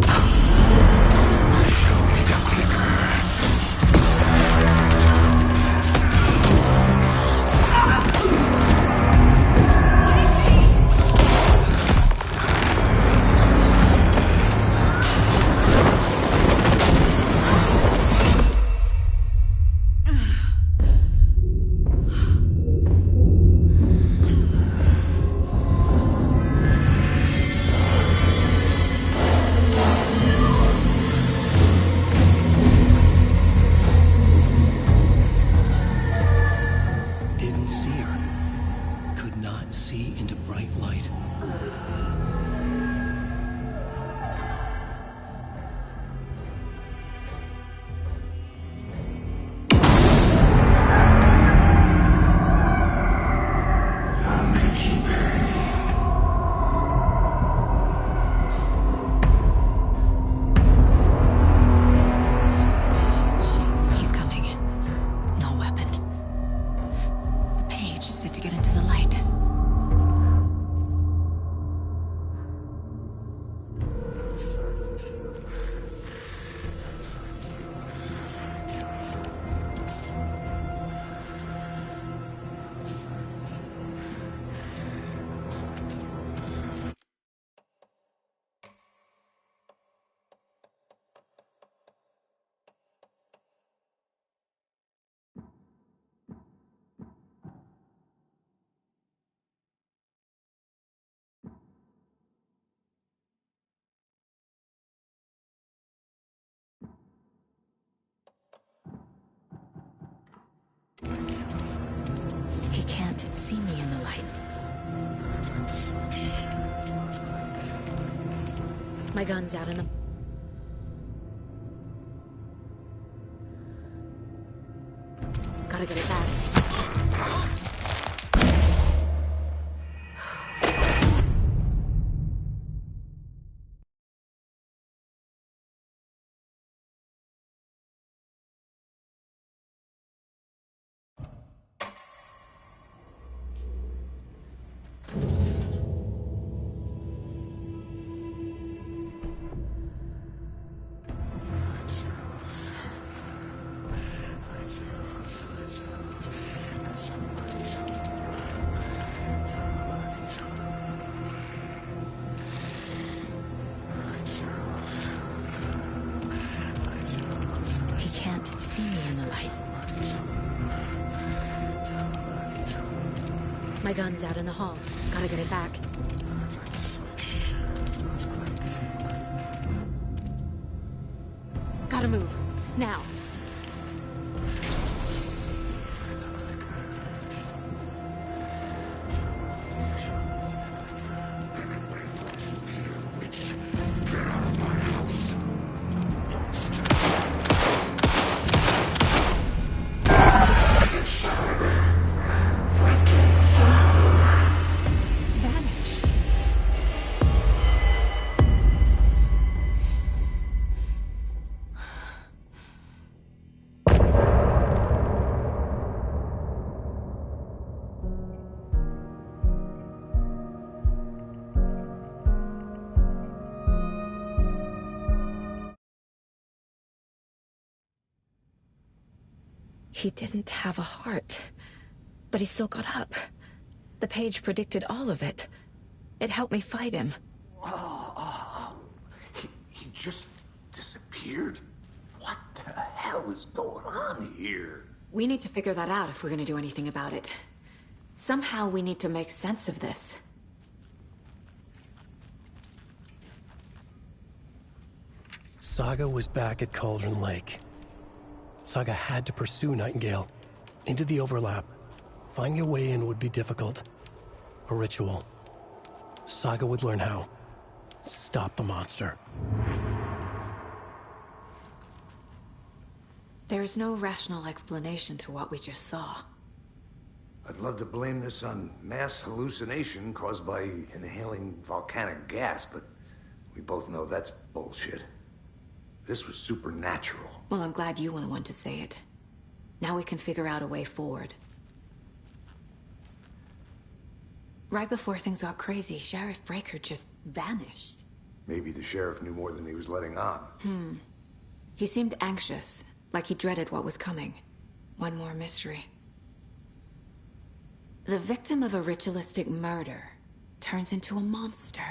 He can't see me in the light. My gun's out in the... Gotta get it back. My gun's out in the hall. Gotta get it back. Gotta move. Now. Vanished. He didn't have a heart, but he still got up. The page predicted all of it. It helped me fight him. He just disappeared? What the hell is going on here? We need to figure that out if we're gonna do anything about it. Somehow we need to make sense of this. Saga was back at Cauldron Lake. Saga had to pursue Nightingale. Into the overlap. Finding a way in would be difficult. A ritual. Saga would learn how. Stop the monster. There's no rational explanation to what we just saw. I'd love to blame this on mass hallucination caused by inhaling volcanic gas, but we both know that's bullshit. This was supernatural. Well, I'm glad you were the one to say it. Now we can figure out a way forward. Right before things got crazy, Sheriff Breaker just vanished. Maybe the sheriff knew more than he was letting on. He seemed anxious, like he dreaded what was coming. One more mystery. The victim of a ritualistic murder turns into a monster.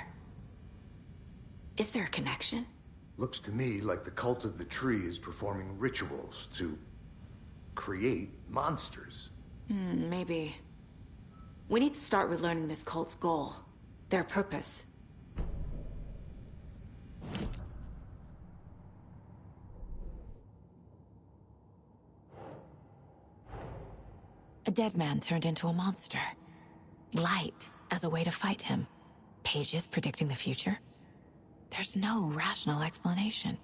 Is there a connection? Looks to me like the cult of the tree is performing rituals to create monsters. Maybe. We need to start with learning this cult's goal. Their purpose. A dead man turned into a monster. Light as a way to fight him. Pages predicting the future. There's no rational explanation.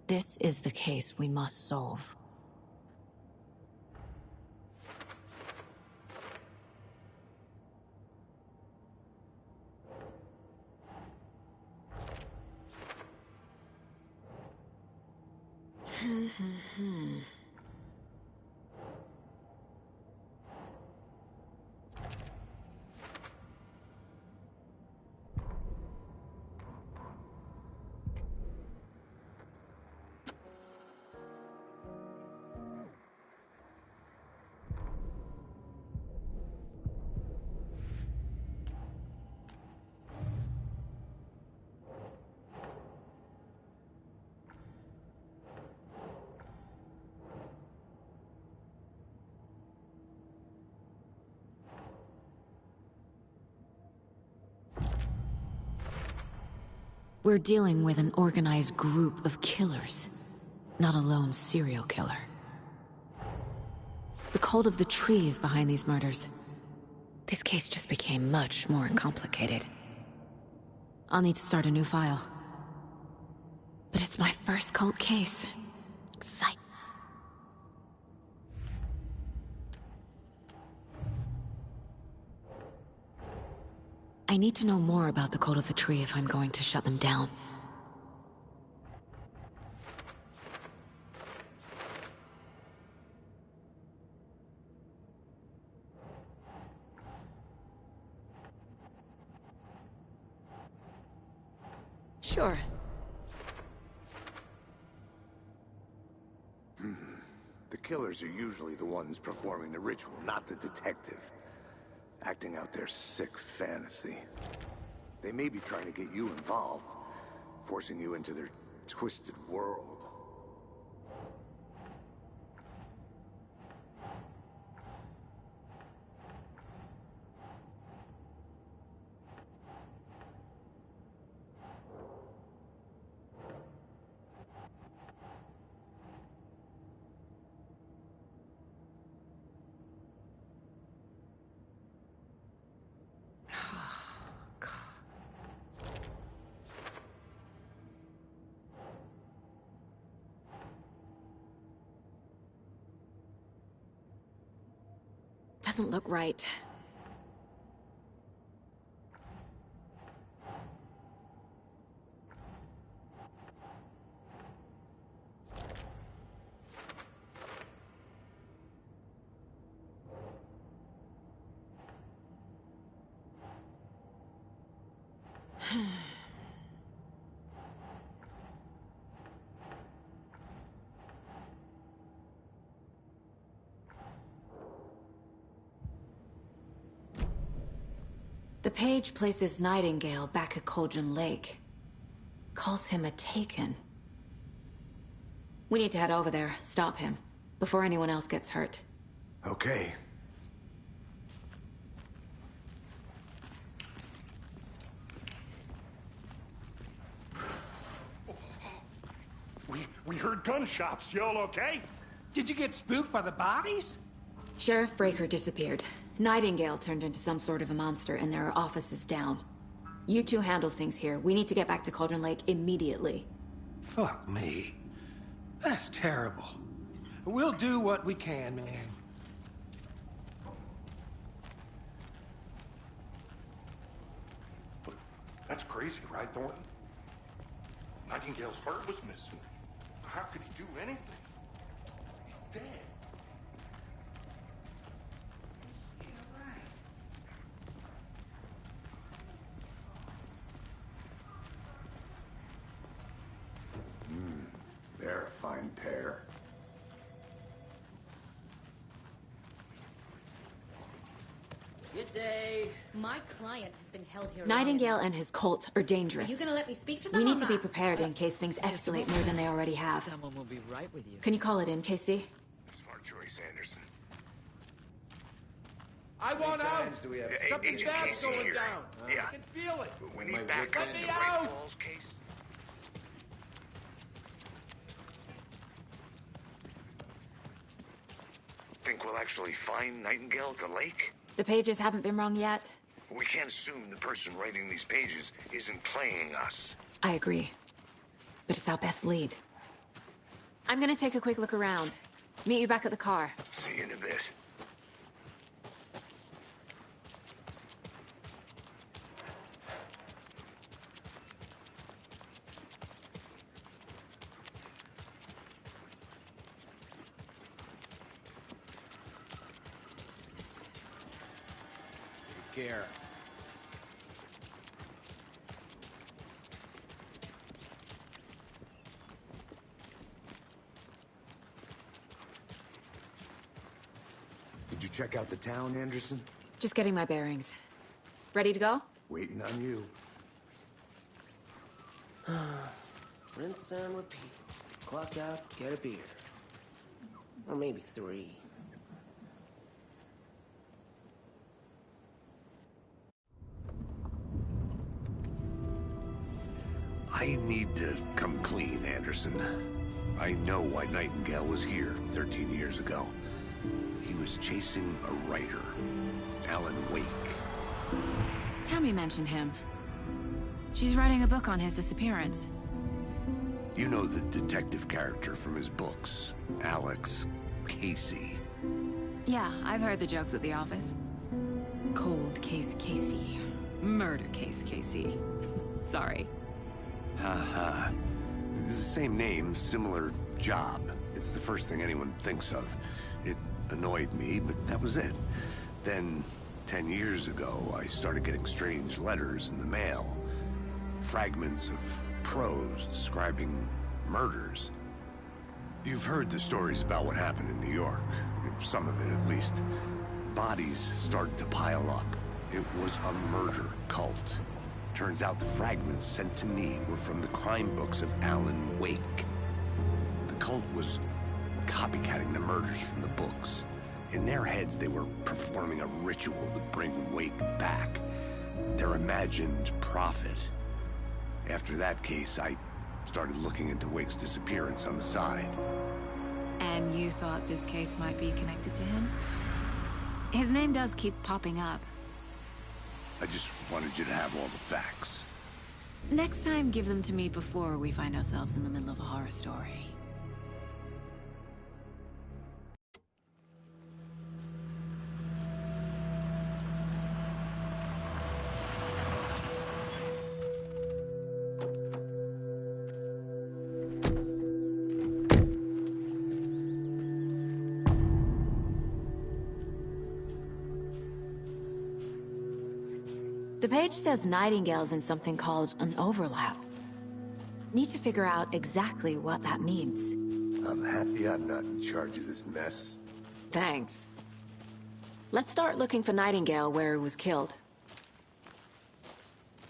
This is the case we must solve. We're dealing with an organized group of killers, not a lone serial killer. The cult of the tree is behind these murders. This case just became much more complicated. I'll need to start a new file. But it's my first cult case. Exciting. I need to know more about the cult of the tree if I'm going to shut them down. Sure. The killers are usually the ones performing the ritual, not the detective. Acting out their sick fantasy. They may be trying to get you involved, forcing you into their twisted world. doesn't look right. The page places Nightingale back at Cauldron Lake. Calls him a Taken. We need to head over there, stop him, before anyone else gets hurt. Okay. We heard gunshots. Y'all okay? Did you get spooked by the bodies? Sheriff Breaker disappeared. Nightingale turned into some sort of a monster, and there are offices down. You two handle things here. We need to get back to Cauldron Lake immediately. Fuck me. That's terrible. We'll do what we can, man. That's crazy, right, Thornton? Nightingale's heart was missing. How could he do anything? He's dead. They're a fine pair. Good day. My client has been held here. Nightingale and his cult are dangerous. Are you gonna let me speak to them? We or need to be not? prepared in case things escalate more than they already have. Someone will be right with you. Can you call it in, Casey? Smart choice, Anderson. I want out! Something Agent bad's Casey going here. down. Yeah. I can feel it. We need backup Let to me Great out! Falls case. Think we'll actually find Nightingale at the lake? The pages haven't been wrong yet. We can't assume the person writing these pages isn't playing us. I agree. But it's our best lead. I'm gonna take a quick look around. Meet you back at the car. See you in a bit. Take care. Did you check out the town, Anderson? Just getting my bearings. Ready to go? Waiting on you. Rinse and repeat. Clock out, get a beer. Or maybe 3. I need to come clean, Anderson. I know why Nightingale was here 13 years ago. He was chasing a writer, Alan Wake. Tammy mentioned him. She's writing a book on his disappearance. You know the detective character from his books, Alex Casey. Yeah, I've heard the jokes at the office. Cold case Casey. Murder case Casey. Sorry. Ha. It's the same name, similar job. It's the first thing anyone thinks of. It annoyed me, but that was it. Then, 10 years ago, I started getting strange letters in the mail. Fragments of prose describing murders. You've heard the stories about what happened in New York. Some of it, at least. Bodies started to pile up. It was a murder cult. Turns out the fragments sent to me were from the crime books of Alan Wake. The cult was copycatting the murders from the books. In their heads, they were performing a ritual to bring Wake back. Their imagined prophet. After that case, I started looking into Wake's disappearance on the side. And you thought this case might be connected to him? His name does keep popping up. I just wanted you to have all the facts. Next time, give them to me before we find ourselves in the middle of a horror story. The page says Nightingale's in something called an overlap. Need to figure out exactly what that means. I'm happy I'm not in charge of this mess. Thanks. Let's start looking for Nightingale where he was killed.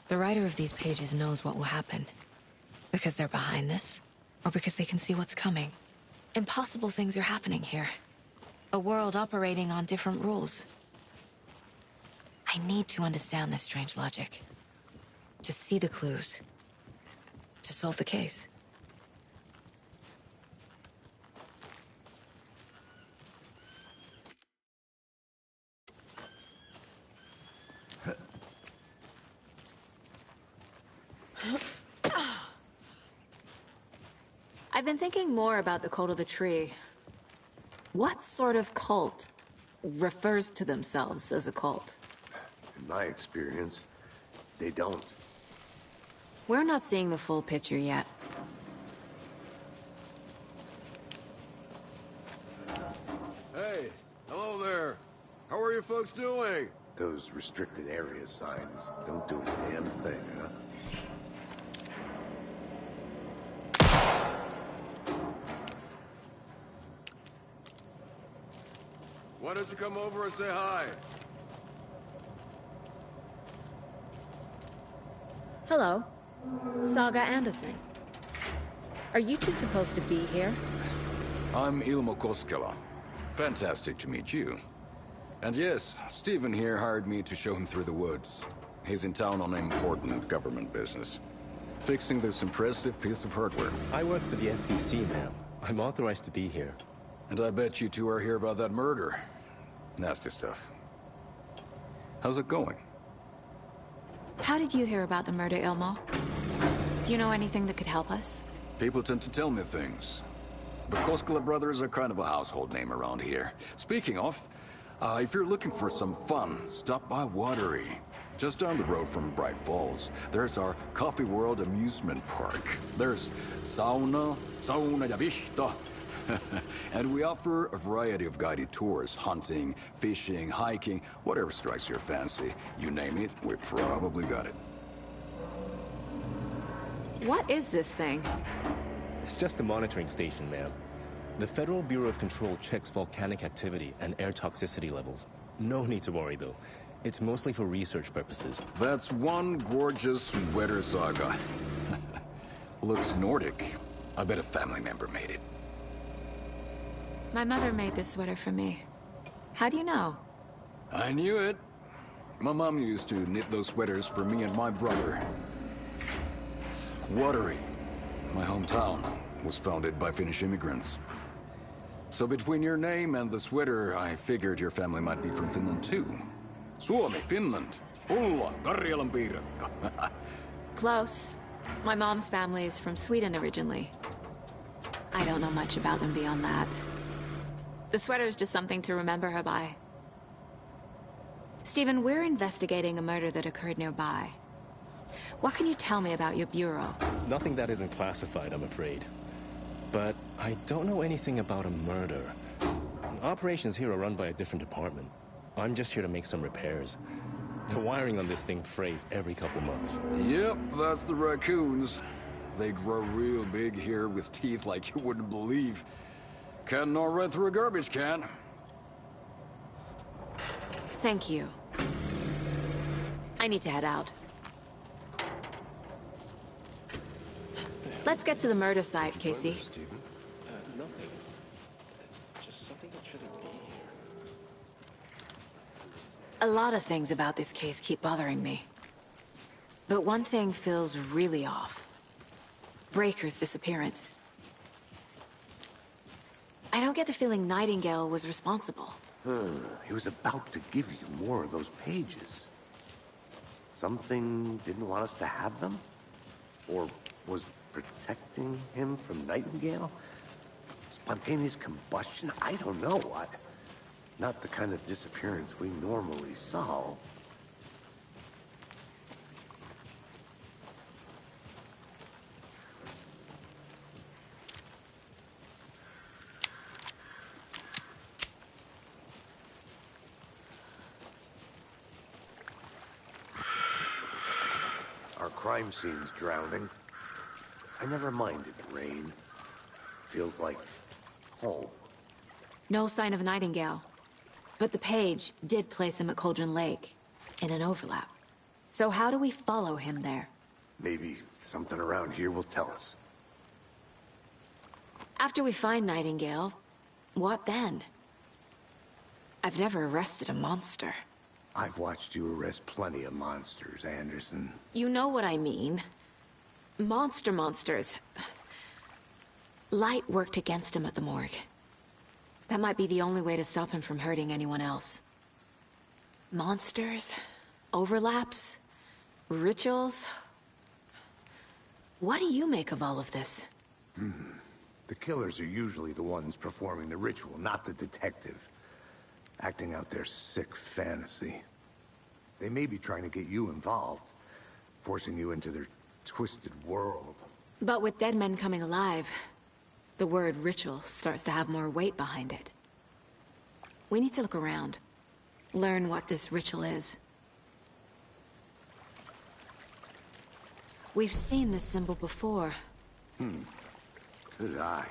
The writer of these pages knows what will happen. Because they're behind this, or because they can see what's coming. Impossible things are happening here. A world operating on different rules. I need to understand this strange logic. To see the clues. To solve the case. I've been thinking more about the cult of the tree. What sort of cult refers to themselves as a cult? In my experience, they don't. We're not seeing the full picture yet. Hey, hello there. How are you folks doing? Those restricted area signs don't do a damn thing, huh? Why don't you come over and say hi? Hello. Saga Anderson. Are you two supposed to be here? I'm Ilmo Koskela. Fantastic to meet you. And yes, Stephen here hired me to show him through the woods. He's in town on important government business. Fixing this impressive piece of hardware. I work for the FBC, ma'am. I'm authorized to be here. And I bet you two are here about that murder. Nasty stuff. How's it going? How did you hear about the murder, Ilmo? Do you know anything that could help us? People tend to tell me things. The Koskela brothers are kind of a household name around here. Speaking of, if you're looking for some fun, stop by Watery. Just down the road from Bright Falls, there's our Coffee World amusement park. There's sauna ja vihta. And we offer a variety of guided tours, hunting, fishing, hiking, whatever strikes your fancy. You name it, we probably got it. What is this thing? It's just a monitoring station, ma'am. The Federal Bureau of Control checks volcanic activity and air toxicity levels. No need to worry, though. It's mostly for research purposes. That's one gorgeous sweater, Saga. Looks Nordic. I bet a family member made it. My mother made this sweater for me. How do you know? I knew it. My mom used to knit those sweaters for me and my brother. Watery, my hometown, was founded by Finnish immigrants. So between your name and the sweater, I figured your family might be from Finland too. Suomi, Finland. Ulla, Karjalan piirakka. Close. My mom's family is from Sweden originally. I don't know much about them beyond that. The sweater is just something to remember her by. Stephen, we're investigating a murder that occurred nearby. What can you tell me about your bureau? Nothing that isn't classified, I'm afraid. But I don't know anything about a murder. Operations here are run by a different department. I'm just here to make some repairs. The wiring on this thing frays every couple months. Yep, that's the raccoons. They grow real big here with teeth like you wouldn't believe. Can't gnaw right through a garbage can. Thank you. I need to head out. Let's get to the murder site, Casey. Nothing. Just something that shouldn't be here. A lot of things about this case keep bothering me. But one thing feels really off. Breaker's disappearance. I don't get the feeling Nightingale was responsible. He was about to give you more of those pages. Something didn't want us to have them? Or was protecting him from Nightingale? Spontaneous combustion? I don't know. Not the kind of disappearance we normally solve. crime scene's drowning, I never minded rain. Feels like home. No sign of Nightingale. But the page did place him at Cauldron Lake, in an overlap. So how do we follow him there? Maybe something around here will tell us. After we find Nightingale, what then? I've never arrested a monster. I've watched you arrest plenty of monsters, Anderson. You know what I mean. Monsters. Light worked against him at the morgue. That might be the only way to stop him from hurting anyone else. Monsters? Overlaps? Rituals? What do you make of all of this? The killers are usually the ones performing the ritual, not the detective. Acting out their sick fantasy. They may be trying to get you involved, forcing you into their twisted world. But with dead men coming alive, the word ritual starts to have more weight behind it. We need to look around. Learn what this ritual is. We've seen this symbol before. Good eye.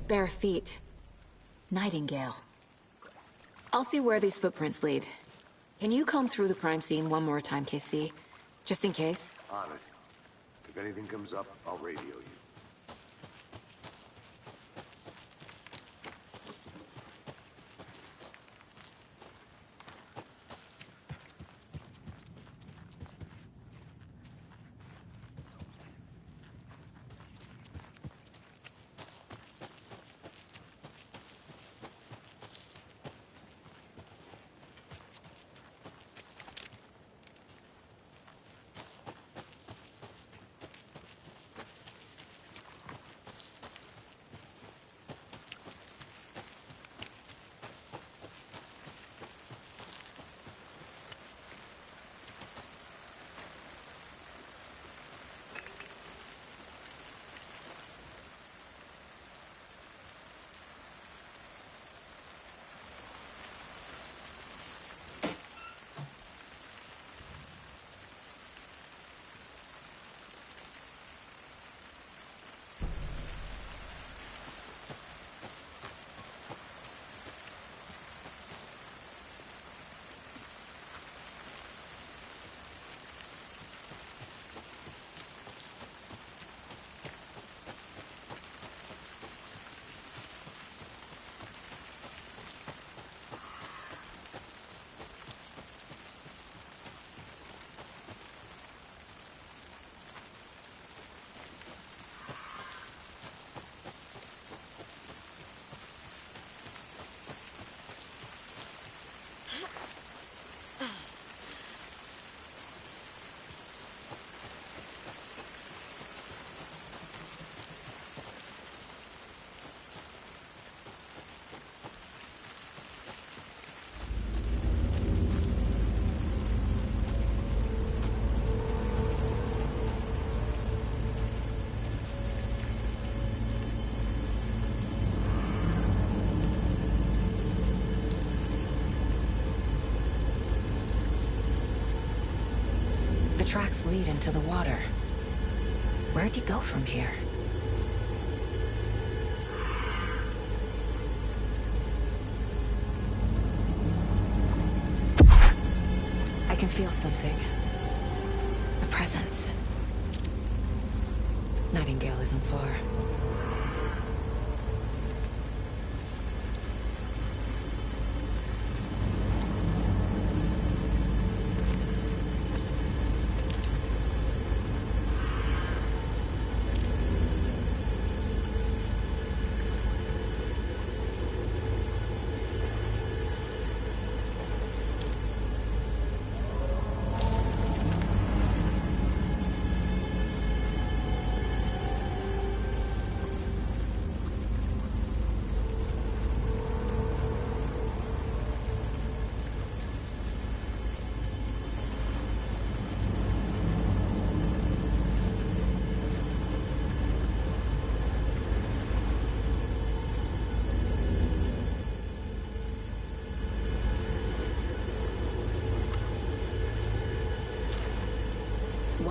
Bare feet. Nightingale. I'll see where these footprints lead. Can you comb through the crime scene one more time, KC? Just in case? On it. If anything comes up, I'll radio you. Tracks lead into the water. Where'd he go from here? I can feel something. A presence. Nightingale isn't far.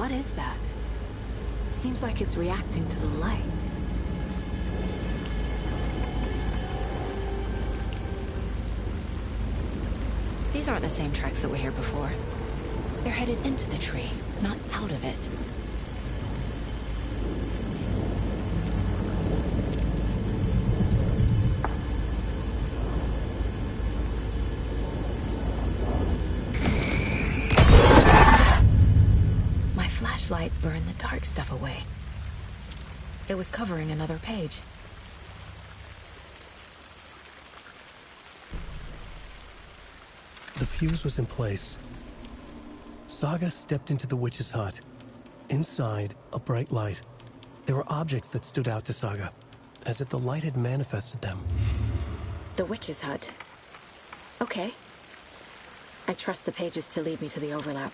What is that? Seems like it's reacting to the light. These aren't the same tracks that were here before. They're headed into the tree, not out of it. My flashlight burned the dark stuff away. It was covering another page. The fuse was in place. Saga stepped into the witch's hut. Inside, a bright light. There were objects that stood out to Saga, as if the light had manifested them. The witch's hut. Okay. I trust the pages to lead me to the overlap.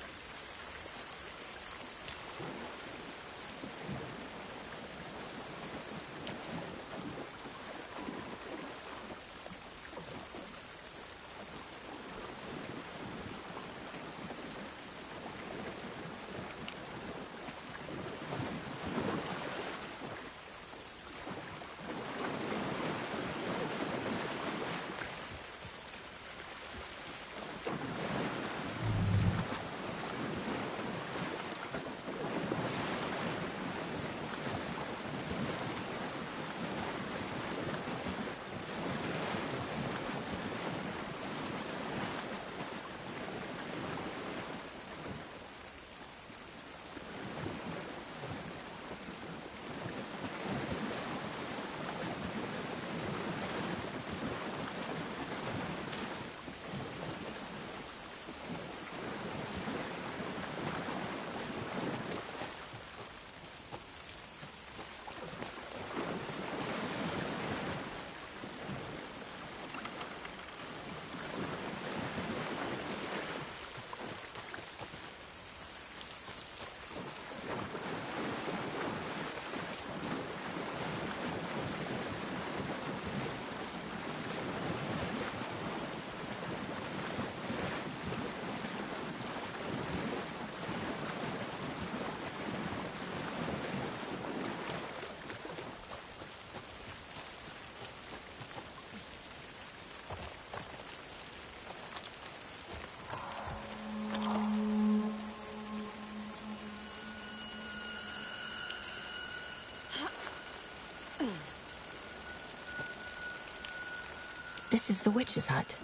This is the witch's hut.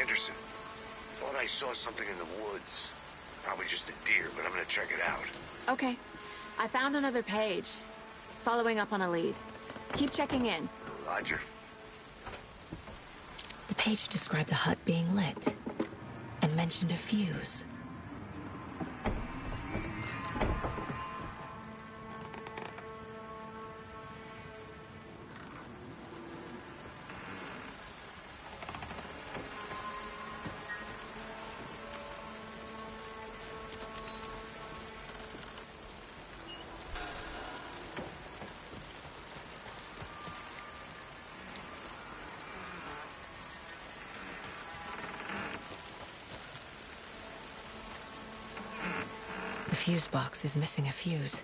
Anderson, thought I saw something in the woods. Probably just a deer, but I'm gonna check it out. Okay. I found another page. Following up on a lead. Keep checking in. Roger. The page described the hut being lit and mentioned a fuse. The fuse box is missing a fuse.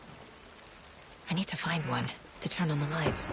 I need to find one to turn on the lights.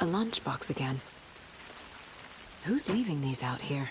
A lunchbox again. Who's leaving these out here?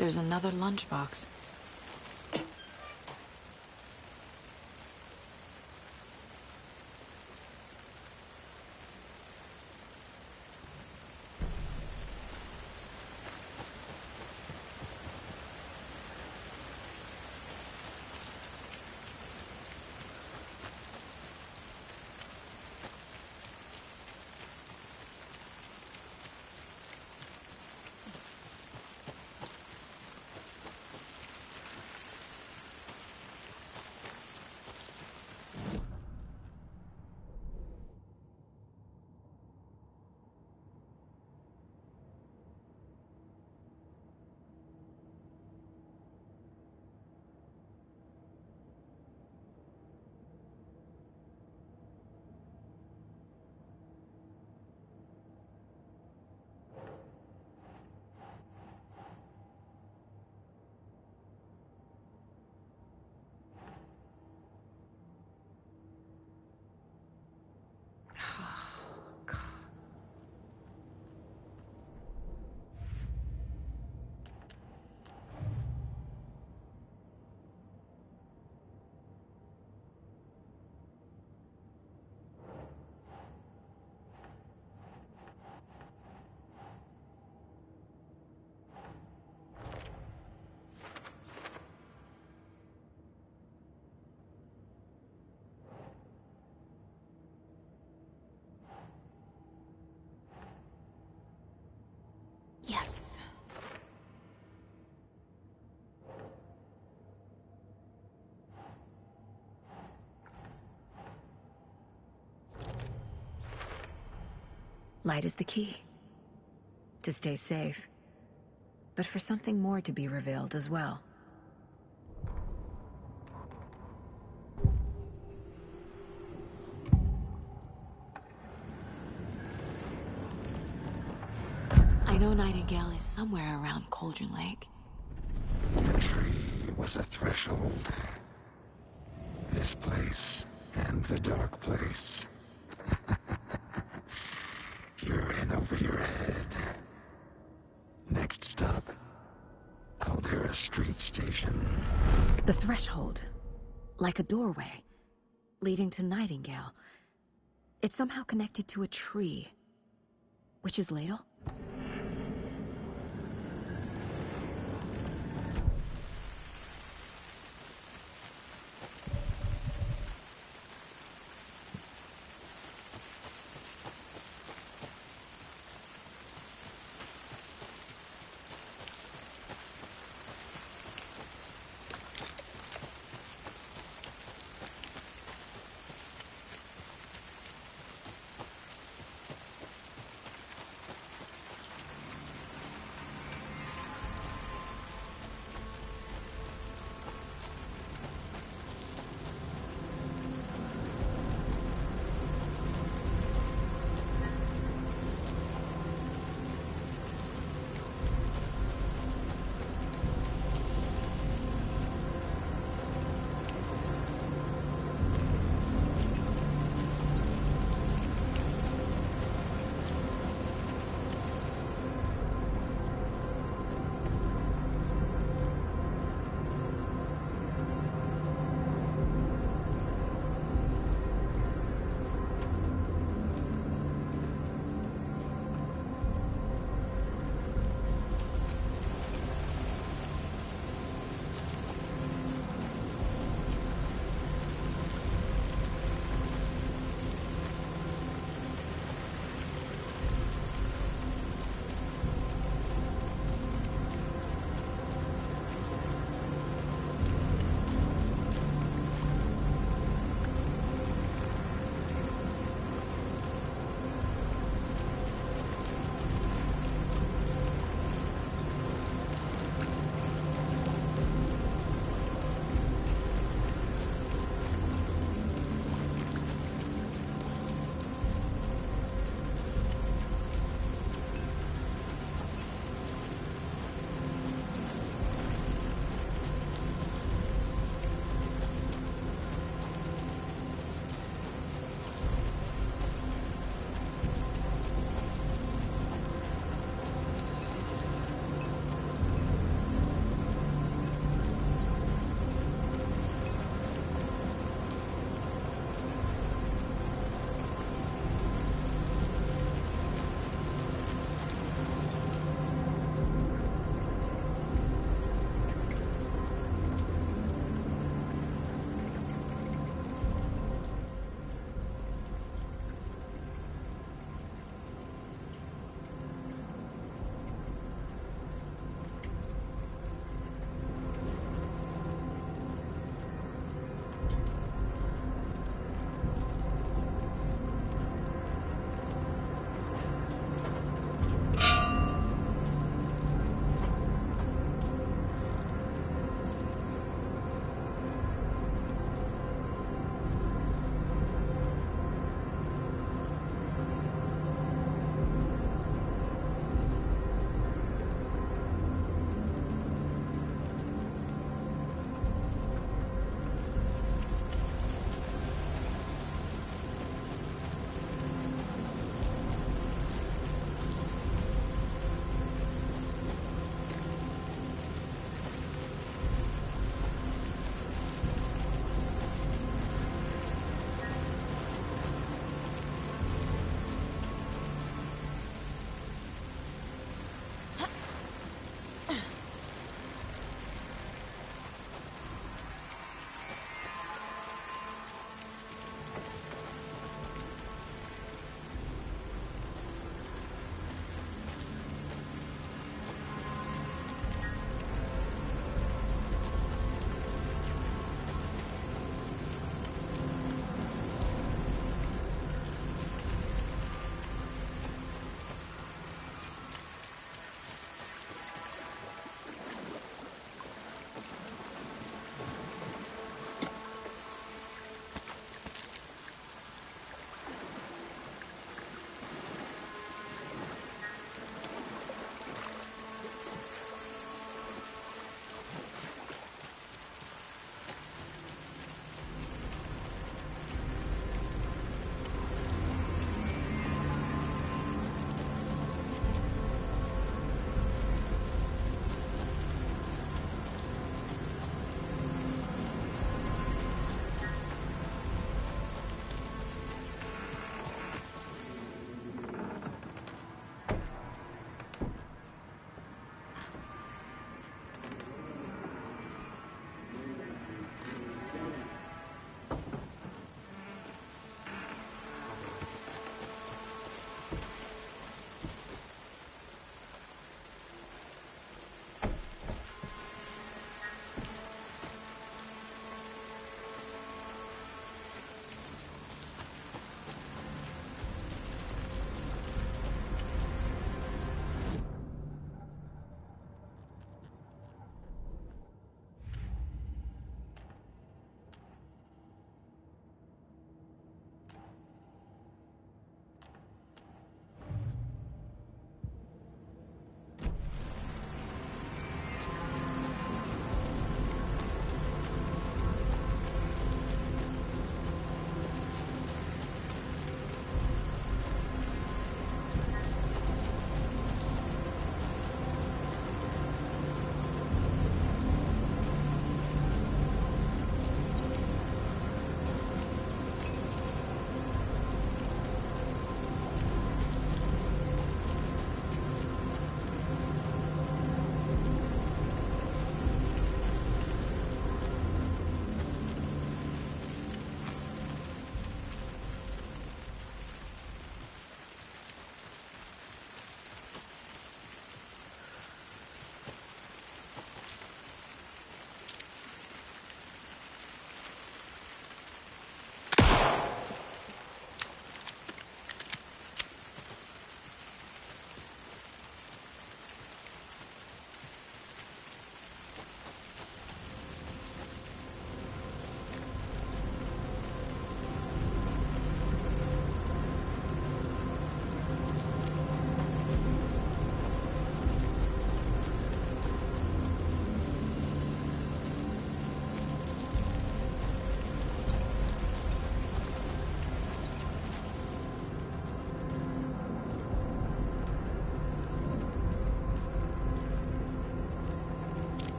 There's another lunchbox. Yes. Light is the key. To stay safe. But for something more to be revealed as well. I know Nightingale is somewhere around Cauldron Lake. The tree was a threshold. This place and the dark place. You're in over your head. Next stop, Caldera Street. The threshold. Like a doorway. Leading to Nightingale. It's somehow connected to a tree. Witch's Ladle?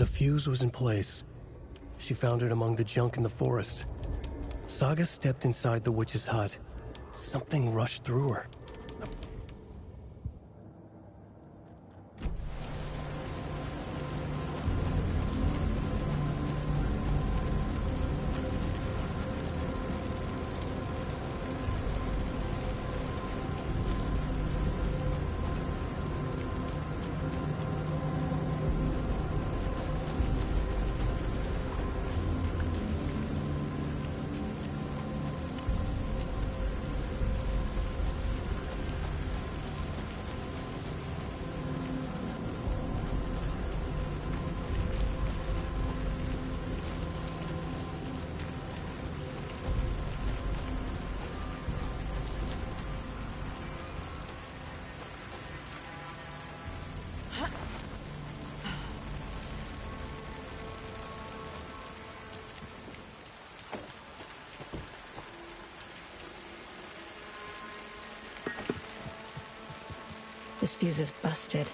The fuse was in place. She found it among the junk in the forest. Saga stepped inside the witch's hut. Something rushed through her. This fuse is busted.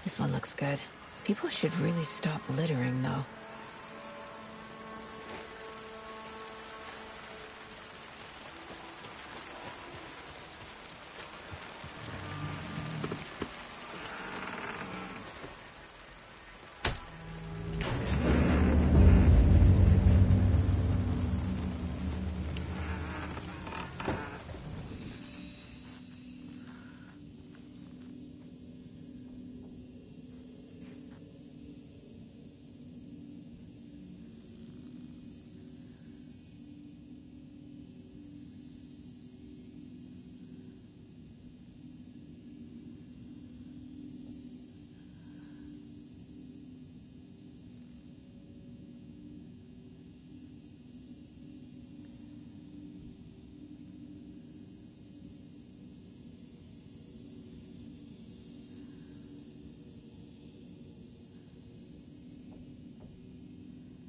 This one looks good. People should really stop littering, though.